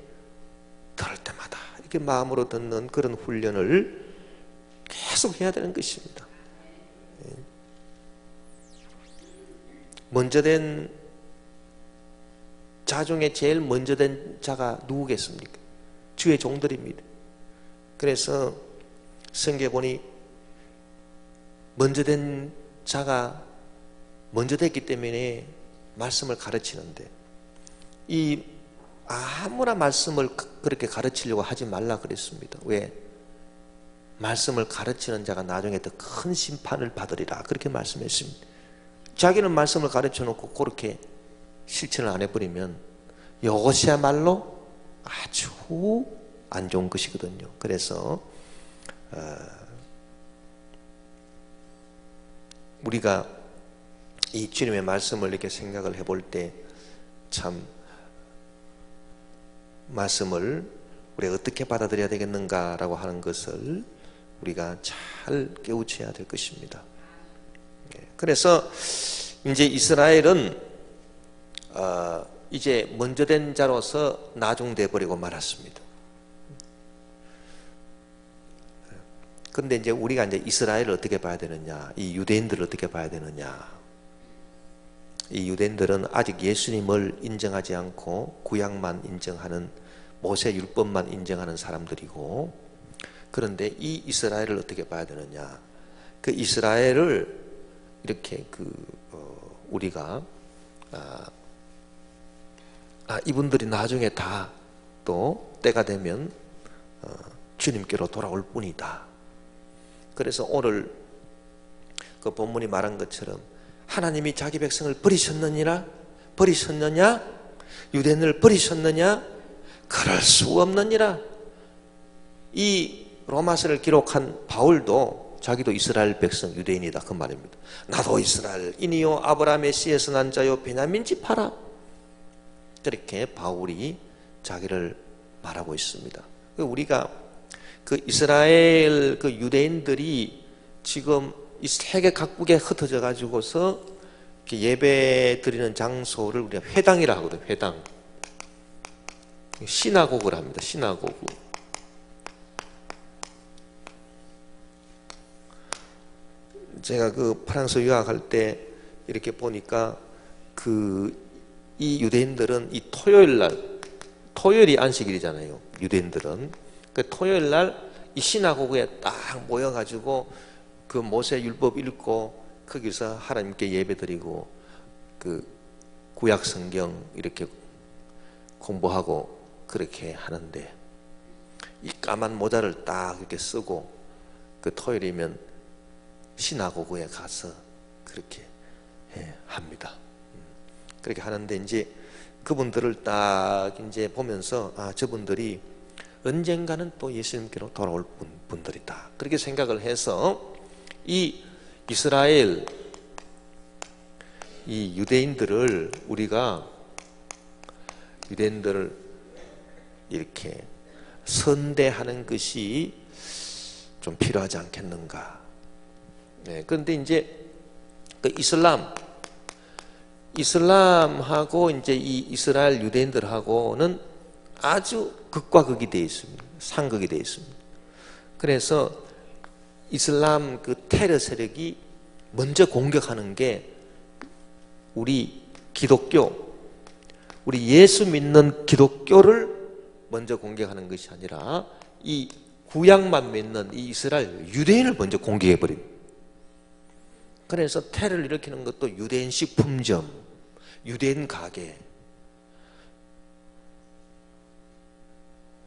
들을 때마다 이렇게 마음으로 듣는 그런 훈련을 계속 해야 되는 것입니다. 먼저 된 자 중에 제일 먼저 된 자가 누구겠습니까? 주의 종들입니다. 그래서 성경에 보니 먼저 된 자가 먼저 됐기 때문에 말씀을 가르치는데 이 아무나 말씀을 그렇게 가르치려고 하지 말라 그랬습니다. 왜? 말씀을 가르치는 자가 나중에 더 큰 심판을 받으리라 그렇게 말씀했습니다. 자기는 말씀을 가르쳐 놓고 그렇게 실천을 안 해버리면 이것이야말로 아주 안 좋은 것이거든요. 그래서 우리가 이 주님의 말씀을 이렇게 생각을 해볼 때 참 말씀을 우리가 어떻게 받아들여야 되겠는가라고 하는 것을 우리가 잘 깨우쳐야 될 것입니다. 그래서 이제 이스라엘은 이제 먼저 된 자로서 나중돼 버리고 말았습니다. 그런데 이제 우리가 이제 이스라엘을 어떻게 봐야 되느냐, 이 유대인들을 어떻게 봐야 되느냐. 이 유대인들은 아직 예수님을 인정하지 않고 구약만 인정하는 모세 율법만 인정하는 사람들이고, 그런데 이 이스라엘을 어떻게 봐야 되느냐. 그 이스라엘을 이렇게 우리가 이분들이 나중에 다 또 때가 되면 주님께로 돌아올 뿐이다. 그래서 오늘 그 본문이 말한 것처럼 하나님이 자기 백성을 버리셨느냐? 유대인을 버리셨느냐? 그럴 수 없느니라. 이 로마서를 기록한 바울도 자기도 이스라엘 백성 유대인이다 그 말입니다. 나도 이스라엘인이요 아브라함의 씨에서 난 자요 베냐민 지파라. 그렇게 바울이 자기를 말하고 있습니다. 우리가 그 이스라엘 그 유대인들이 지금 이 세계 각국에 흩어져 가지고서 예배 드리는 장소를 우리가 회당이라 하거든요. 회당. 시나고그를 합니다. 시나고그. 제가 그 프랑스 유학할 때 이렇게 보니까 이 유대인들은 이 토요일이 안식일이잖아요. 유대인들은. 그 토요일 날 이 시나고그에 딱 모여가지고 그 모세 율법 읽고 거기서 하나님께 예배드리고 그 구약 성경 이렇게 공부하고 그렇게 하는데, 이 까만 모자를 딱 이렇게 쓰고 그 토요일이면 시나고그에 가서 그렇게 합니다. 그렇게 하는데 이제 그분들을 딱 이제 보면서 저분들이 언젠가는 또 예수님께로 돌아올 분들이다, 그렇게 생각을 해서 이 이스라엘 이 유대인들을 우리가 유대인들을 이렇게 선대하는 것이 좀 필요하지 않겠는가. 그런데 이제 그 이슬람하고 이제 이 이스라엘 유대인들하고는 아주 극과 극이 되어 있습니다. 상극이 되어 있습니다. 그래서 이슬람 그 테러 세력이 먼저 공격하는 게 우리 기독교, 우리 예수 믿는 기독교를 먼저 공격하는 것이 아니라 이 구약만 믿는 이 이스라엘 유대인을 먼저 공격해버립니다. 그래서 테러를 일으키는 것도 유대인 식품점, 유대인 가게.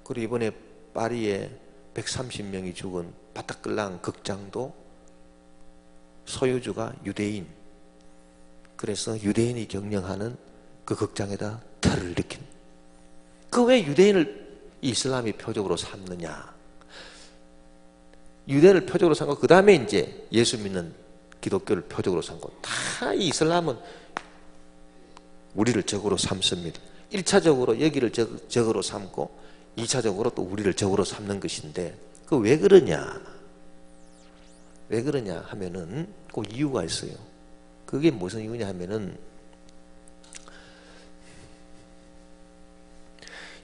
그리고 이번에 파리에 130명이 죽은 바타클랑 극장도 소유주가 유대인. 그래서 유대인이 경영하는 그 극장에다 테러를 일으킨. 그 왜 유대인을 이슬람이 표적으로 삼느냐. 유대인을 표적으로 삼고 그 다음에 이제 예수 믿는 기독교를 표적으로 삼고, 다 이 이슬람은 우리를 적으로 삼습니다. 1차적으로 여기를 적으로 삼고 2차적으로 또 우리를 적으로 삼는 것인데, 그 왜 그러냐? 왜 그러냐 하면은 그 이유가 있어요. 그게 무슨 이유냐 하면은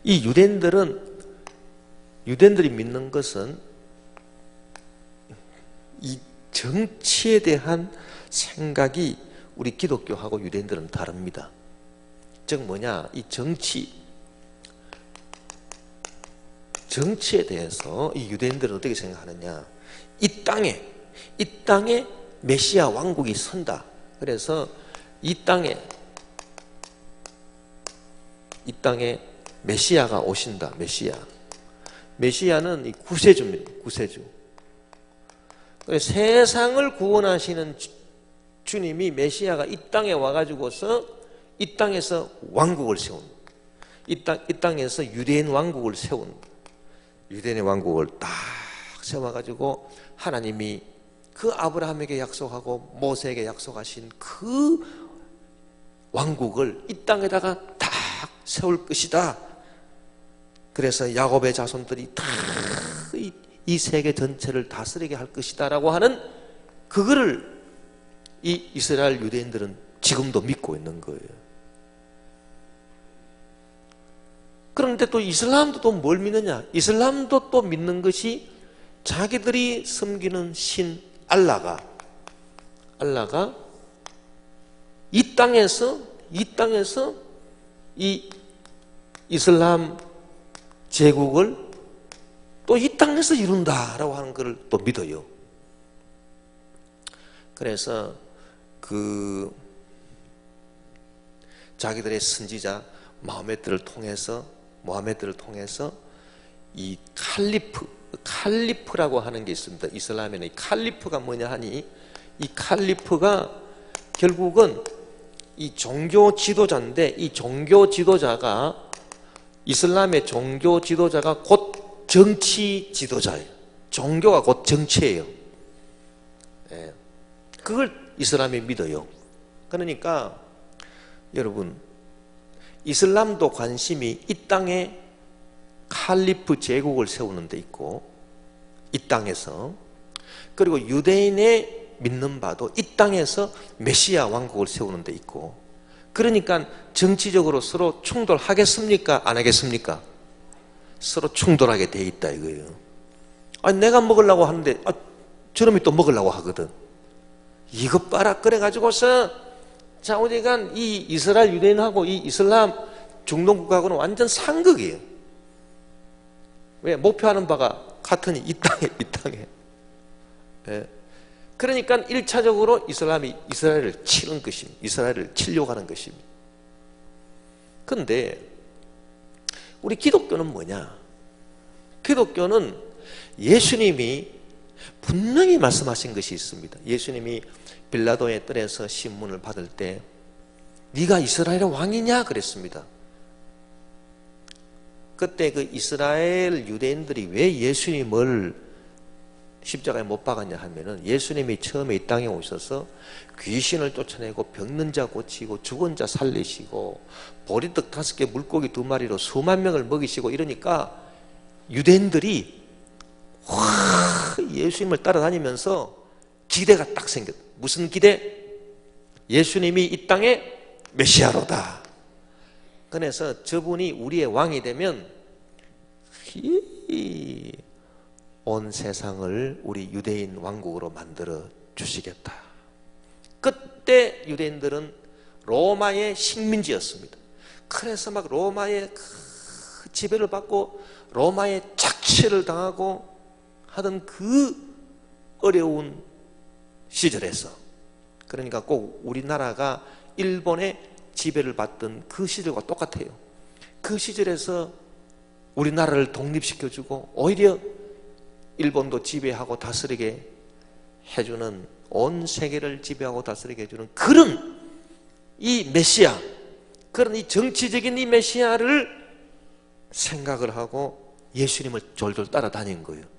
이 유대인들이 믿는 것은 이 정치에 대한 생각이 우리 기독교하고 유대인들은 다릅니다. 즉 뭐냐, 이 정치에 대해서 이 유대인들은 어떻게 생각하느냐, 이 땅에 메시아 왕국이 선다. 그래서 이 땅에 메시아가 오신다. 메시아는 이 구세주입니다. 구세주. 세상을 구원하시는 주님이, 메시아가 이 땅에 와가지고서 이 땅에서 왕국을 세운, 이 땅에서 유대인 왕국을 세운, 유대인의 왕국을 딱 세워가지고 하나님이 그 아브라함에게 약속하고 모세에게 약속하신 그 왕국을 이 땅에다가 딱 세울 것이다. 그래서 야곱의 자손들이 다 이 세계 전체를 다스리게 할 것이다 라고 하는 그거를 이 이스라엘 유대인들은 지금도 믿고 있는 거예요. 그런데 또 이슬람도 또 뭘 믿느냐? 이슬람도 또 믿는 것이 자기들이 섬기는 신 알라가 이 땅에서 이 이슬람 제국을 또 이 땅에서 이룬다라고 하는 것을 또 믿어요. 그래서 그 자기들의 선지자 모하메드를 통해서 이 칼리프라고 하는 게 있습니다. 이슬람에는 이 칼리프가 뭐냐 하니, 이 칼리프가 결국은 이 종교 지도자인데, 이 종교 지도자가, 이슬람의 종교 지도자가 곧 정치 지도자예요. 종교가 곧 정치예요. 그걸 이슬람이 믿어요. 그러니까 여러분, 이슬람도 관심이 이 땅에 칼리프 제국을 세우는 데 있고, 이 땅에서, 그리고 유대인의 믿는 바도 이 땅에서 메시아 왕국을 세우는 데 있고, 그러니까 정치적으로 서로 충돌하겠습니까? 안 하겠습니까? 서로 충돌하게 돼 있다 이거예요. 아니, 내가 먹으려고 하는데 저놈이 또 먹으려고 하거든. 이것 봐라. 그래가지고서 자, 어디간 이 이스라엘 유대인하고 이 이슬람 중동국가하고는 완전 상극이에요. 왜? 목표하는 바가 같으니 이 땅에. 예. 그러니까 1차적으로 이스라엘을 치는 것입니다. 이스라엘을 치려고 하는 것입니다. 그런데 우리 기독교는 뭐냐? 기독교는 예수님이 분명히 말씀하신 것이 있습니다. 예수님이 빌라도의 뜰에서 신문을 받을 때 네가 이스라엘의 왕이냐 그랬습니다. 그때 그 이스라엘 유대인들이 왜 예수님을 십자가에 못 박았냐 하면은 예수님이 처음에 이 땅에 오셔서 귀신을 쫓아내고 병든 자 고치고 죽은 자 살리시고 보리떡 5개 물고기 2마리로 수만 명을 먹이시고 이러니까 유대인들이 예수님을 따라다니면서 기대가 딱 생겼다. 무슨 기대? 예수님이 이 땅에 메시아로다. 그래서 저분이 우리의 왕이 되면 온 세상을 우리 유대인 왕국으로 만들어 주시겠다. 그때 유대인들은 로마의 식민지였습니다. 그래서 막 로마의 그 지배를 받고 로마의 착취를 당하고 하던 그 어려운 시절에서, 그러니까 꼭 우리나라가 일본의 지배를 받던 그 시절과 똑같아요. 그 시절에서 우리나라를 독립시켜주고 오히려 일본도 지배하고 다스리게 해주는, 온 세계를 지배하고 다스리게 해주는 그런 이 메시아, 그런 이 정치적인 이 메시아를 생각을 하고 예수님을 졸졸 따라다닌 거예요.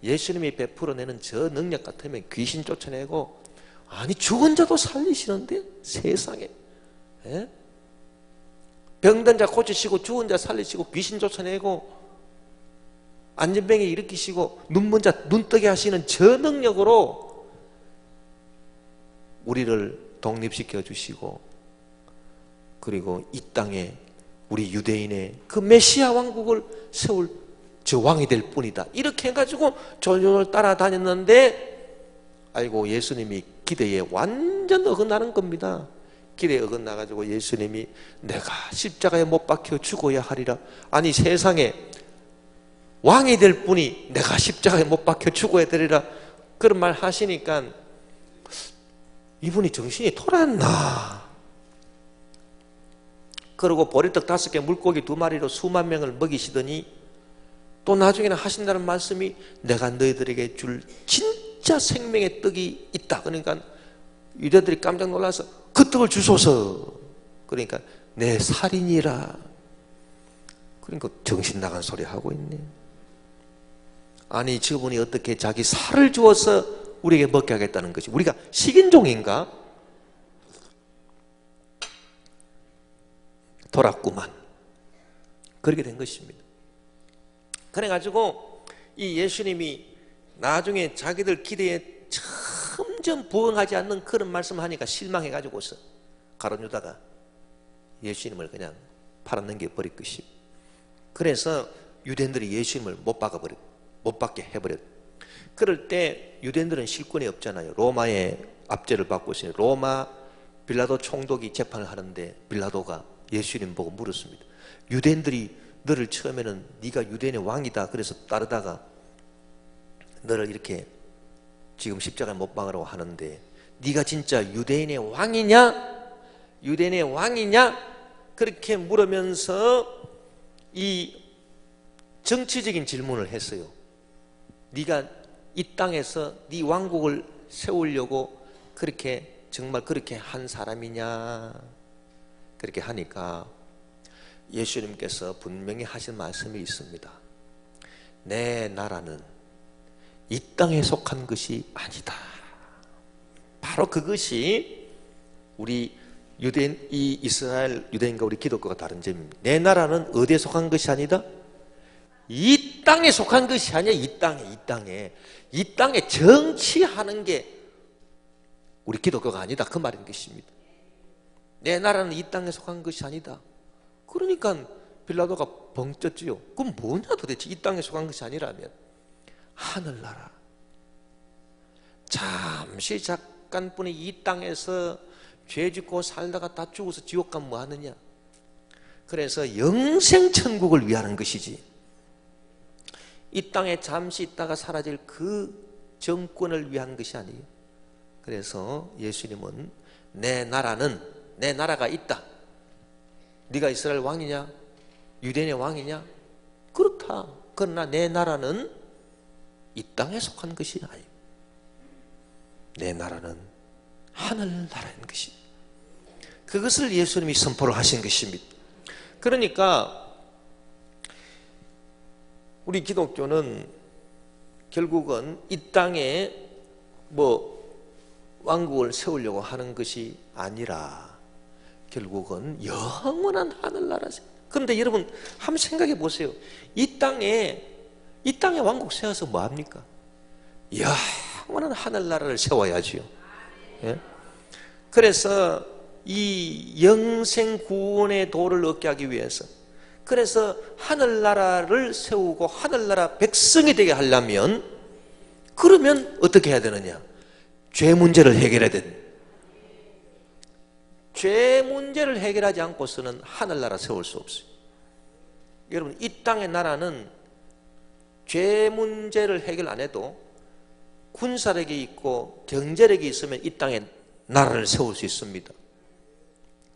예수님이 베풀어내는 저 능력 같으면 귀신 쫓아내고, 아니 죽은 자도 살리시는데 세상에, 예? 병든 자 고치시고 죽은 자 살리시고 귀신 쫓아내고 안전병에 일으키시고 눈먼 자 눈뜨게 하시는 저 능력으로 우리를 독립시켜 주시고, 그리고 이 땅에 우리 유대인의 그 메시아 왕국을 세울 저 왕이 될 뿐이다. 이렇게 해가지고 졸졸 따라다녔는데, 아이고 예수님이 기대에 완전 어긋나는 겁니다. 기대에 어긋나가지고 예수님이 내가 십자가에 못 박혀 죽어야 하리라. 아니 세상에 왕이 될 분이 내가 십자가에 못 박혀 죽어야 되리라, 그런 말 하시니까 이분이 정신이 돌았나. 그리고 보리떡 5개 물고기 2마리로 수만 명을 먹이시더니 또 나중에는 하신다는 말씀이 내가 너희들에게 줄 진짜 생명의 떡이 있다. 그러니까 유대들이 깜짝 놀라서 그 떡을 주소서. 그러니까 내 살인이라. 그러니까 정신 나간 소리 하고 있네. 아니 저분이 어떻게 자기 살을 주어서 우리에게 먹게 하겠다는 것이, 우리가 식인종인가? 돌았구만. 그렇게 된 것입니다. 그래가지고 이 예수님이 나중에 자기들 기대에 점점 부응하지 않는 그런 말씀을 하니까 실망해가지고서 가룟 유다가 예수님을 그냥 팔아넘겨 버릴 것이. 그래서 유대인들이 예수님을 못 박게 해버렸. 그럴 때 유대인들은 실권이 없잖아요. 로마의 압제를 받고 있으니 로마 빌라도 총독이 재판을 하는데 빌라도가 예수님 보고 물었습니다. 유대인들이 너를 처음에는 네가 유대인의 왕이다 그래서 따르다가 너를 이렇게 지금 십자가에 못 박으라고 하는데 네가 진짜 유대인의 왕이냐? 유대인의 왕이냐? 그렇게 물으면서 이 정치적인 질문을 했어요. 네가 이 땅에서 네 왕국을 세우려고 그렇게 정말 그렇게 한 사람이냐? 그렇게 하니까 예수님께서 분명히 하신 말씀이 있습니다. 내 나라는 이 땅에 속한 것이 아니다. 바로 그것이 우리 유대인, 이 이스라엘 유대인과 우리 기독교가 다른 점입니다. 내 나라는 어디에 속한 것이 아니다? 이 땅에 속한 것이 아니야. 이 땅에 정치하는 게 우리 기독교가 아니다, 그 말인 것입니다. 내 나라는 이 땅에 속한 것이 아니다. 그러니까 빌라도가 벙 쪘지요. 그럼 뭐냐 도대체, 이 땅에 속한 것이 아니라면. 하늘나라. 잠시 잠깐뿐이 이 땅에서 죄 짓고 살다가 다 죽어서 지옥 가면 뭐 하느냐. 그래서 영생 천국을 위하는 것이지, 이 땅에 잠시 있다가 사라질 그 정권을 위한 것이 아니에요. 그래서 예수님은 내 나라가 있다. 네가 이스라엘 왕이냐? 유대인의 왕이냐? 그렇다. 그러나 내 나라는 이 땅에 속한 것이 아니에요. 내 나라는 하늘나라인 것이, 그것을 예수님이 선포를 하신 것입니다. 그러니까 우리 기독교는 결국은 이 땅에 왕국을 세우려고 하는 것이 아니라 결국은 영원한 하늘나라. 그런데 여러분 한번 생각해 보세요. 이 땅에 왕국 세워서 뭐 합니까? 영원한 하늘나라를 세워야지요. 예? 그래서 이 영생 구원의 도를 얻게 하기 위해서, 그래서 하늘나라를 세우고 하늘나라 백성이 되게 하려면, 그러면 어떻게 해야 되느냐? 죄 문제를 해결해야 된다. 죄 문제를 해결하지 않고서는 하늘나라 세울 수 없어요. 여러분, 이 땅의 나라는 죄 문제를 해결 안 해도 군사력이 있고 경제력이 있으면 이 땅에 나라를 세울 수 있습니다.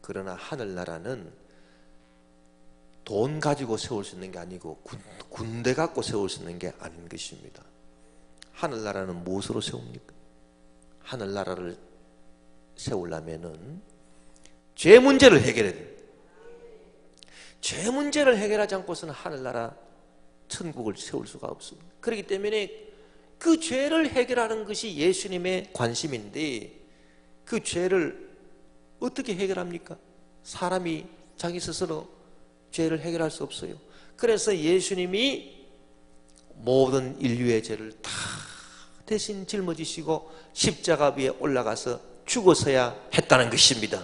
그러나 하늘나라는 돈 가지고 세울 수 있는 게 아니고 군대 갖고 세울 수 있는 게 아닌 것입니다. 하늘나라는 무엇으로 세웁니까? 하늘나라를 세우려면은 죄 문제를 해결해야 됩니다. 죄 문제를 해결하지 않고서는 하늘나라 천국을 세울 수가 없습니다. 그렇기 때문에 그 죄를 해결하는 것이 예수님의 관심인데, 그 죄를 어떻게 해결합니까? 사람이 자기 스스로 죄를 해결할 수 없어요. 그래서 예수님이 모든 인류의 죄를 다 대신 짊어지시고 십자가 위에 올라가서 죽어서야 했다는 것입니다.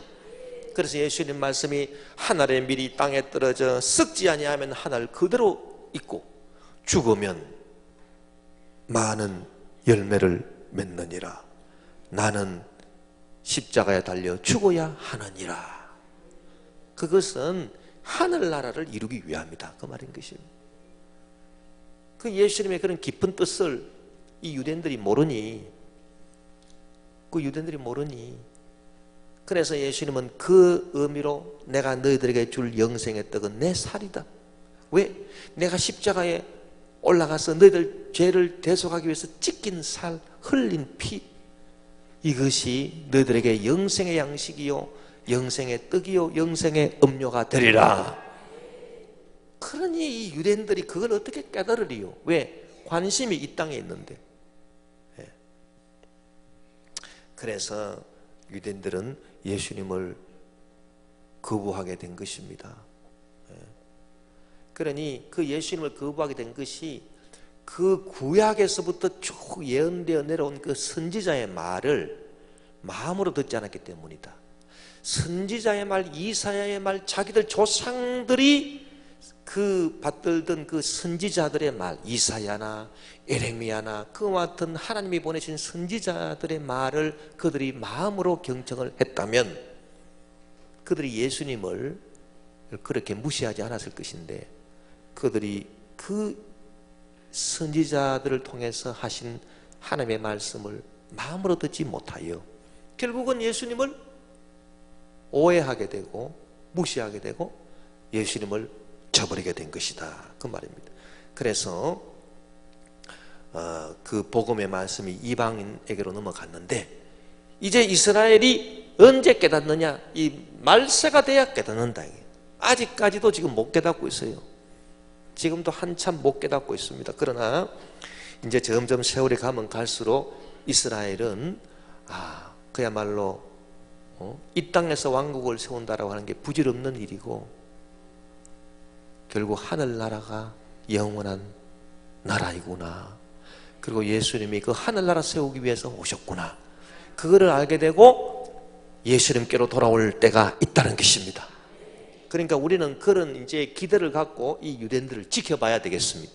그래서 예수님 말씀이 하늘의 밀이 땅에 떨어져 썩지 아니하면 하늘 그대로 있고 죽으면 많은 열매를 맺느니라. 나는 십자가에 달려 죽어야 하느니라. 그것은 하늘나라를 이루기 위함이다, 그 말인 것입니다. 그 예수님의 그런 깊은 뜻을 이 유대인들이 모르니, 그래서 예수님은 그 의미로 내가 너희들에게 줄 영생의 떡은 내 살이다. 왜? 내가 십자가에 올라가서 너희들 죄를 대속하기 위해서 찢긴 살, 흘린 피, 이것이 너희들에게 영생의 양식이요 영생의 떡이요 영생의 음료가 되리라. 그러니 이 유대인들이 그걸 어떻게 깨달으리요? 왜? 관심이 이 땅에 있는데. 그래서 유대인들은 예수님을 거부하게 된 것입니다. 그러니 그 예수님을 거부하게 된 것이 그 구약에서부터 쭉 예언되어 내려온 그 선지자의 말을 마음으로 듣지 않았기 때문이다. 선지자의 말, 이사야의 말, 자기들 조상들이 그 받들던 그 선지자들의 말, 이사야나 에레미야나 그와 같은 하나님이 보내신 선지자들의 말을 그들이 마음으로 경청을 했다면 그들이 예수님을 그렇게 무시하지 않았을 것인데, 그들이 그 선지자들을 통해서 하신 하나님의 말씀을 마음으로 듣지 못하여 결국은 예수님을 오해하게 되고 무시하게 되고 예수님을 저버리게 된 것이다, 그 말입니다. 그래서 그 복음의 말씀이 이방인에게로 넘어갔는데, 이제 이스라엘이 언제 깨닫느냐? 이 말세가 돼야 깨닫는다. 아직까지도 지금 못 깨닫고 있어요. 지금도 한참 못 깨닫고 있습니다. 그러나 이제 점점 세월이 가면 갈수록 이스라엘은 그야말로 이 땅에서 왕국을 세운다라고 하는 게 부질없는 일이고, 결국 하늘나라가 영원한 나라이구나, 그리고 예수님이 그 하늘나라 세우기 위해서 오셨구나, 그거를 알게 되고 예수님께로 돌아올 때가 있다는 것입니다. 그러니까 우리는 그런 이제 기대를 갖고 이 유대인들을 지켜봐야 되겠습니다.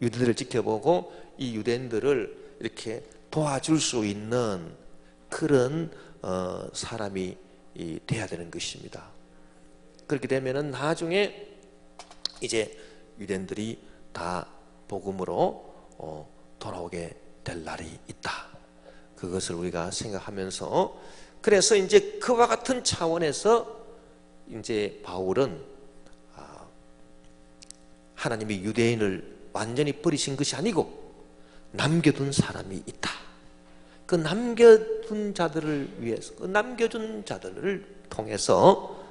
유대인들을 지켜보고 이 유대인들을 이렇게 도와줄 수 있는 그런 사람이 돼야 되는 것입니다. 그렇게 되면은 나중에 이제 유대인들이 다 복음으로 돌아오게 될 날이 있다. 그것을 우리가 생각하면서, 그래서 이제 그와 같은 차원에서 이제 바울은 하나님이 유대인을 완전히 버리신 것이 아니고 남겨둔 사람이 있다. 그 남겨둔 자들을 위해서, 그 남겨준 자들을 통해서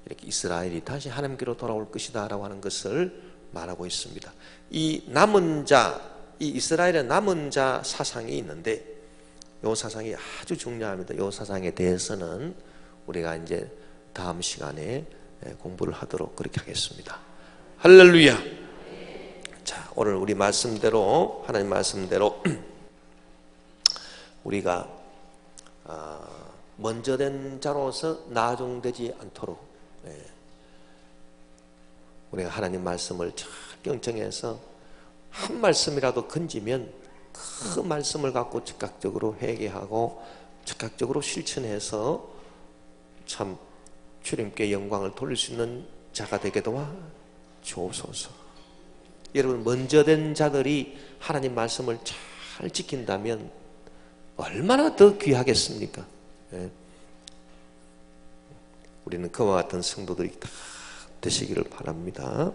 이렇게 이스라엘이 다시 하나님께로 돌아올 것이다 라고 하는 것을 말하고 있습니다. 이 남은 자, 이 이스라엘의 남은 자 사상이 있는데, 이 사상이 아주 중요합니다. 이 사상에 대해서는 우리가 이제 다음 시간에 공부를 하도록 그렇게 하겠습니다. 할렐루야. 자, 오늘 우리 말씀대로, 하나님 말씀대로 우리가 먼저 된 자로서 나중되지 않도록 우리가 하나님 말씀을 잘 경청해서 한 말씀이라도 건지면 그 말씀을 갖고 즉각적으로 회개하고 즉각적으로 실천해서 참 주님께 영광을 돌릴 수 있는 자가 되게 도와 주옵소서. 여러분, 먼저 된 자들이 하나님 말씀을 잘 지킨다면 얼마나 더 귀하겠습니까? 우리는 그와 같은 성도들이 다 되시기를 바랍니다.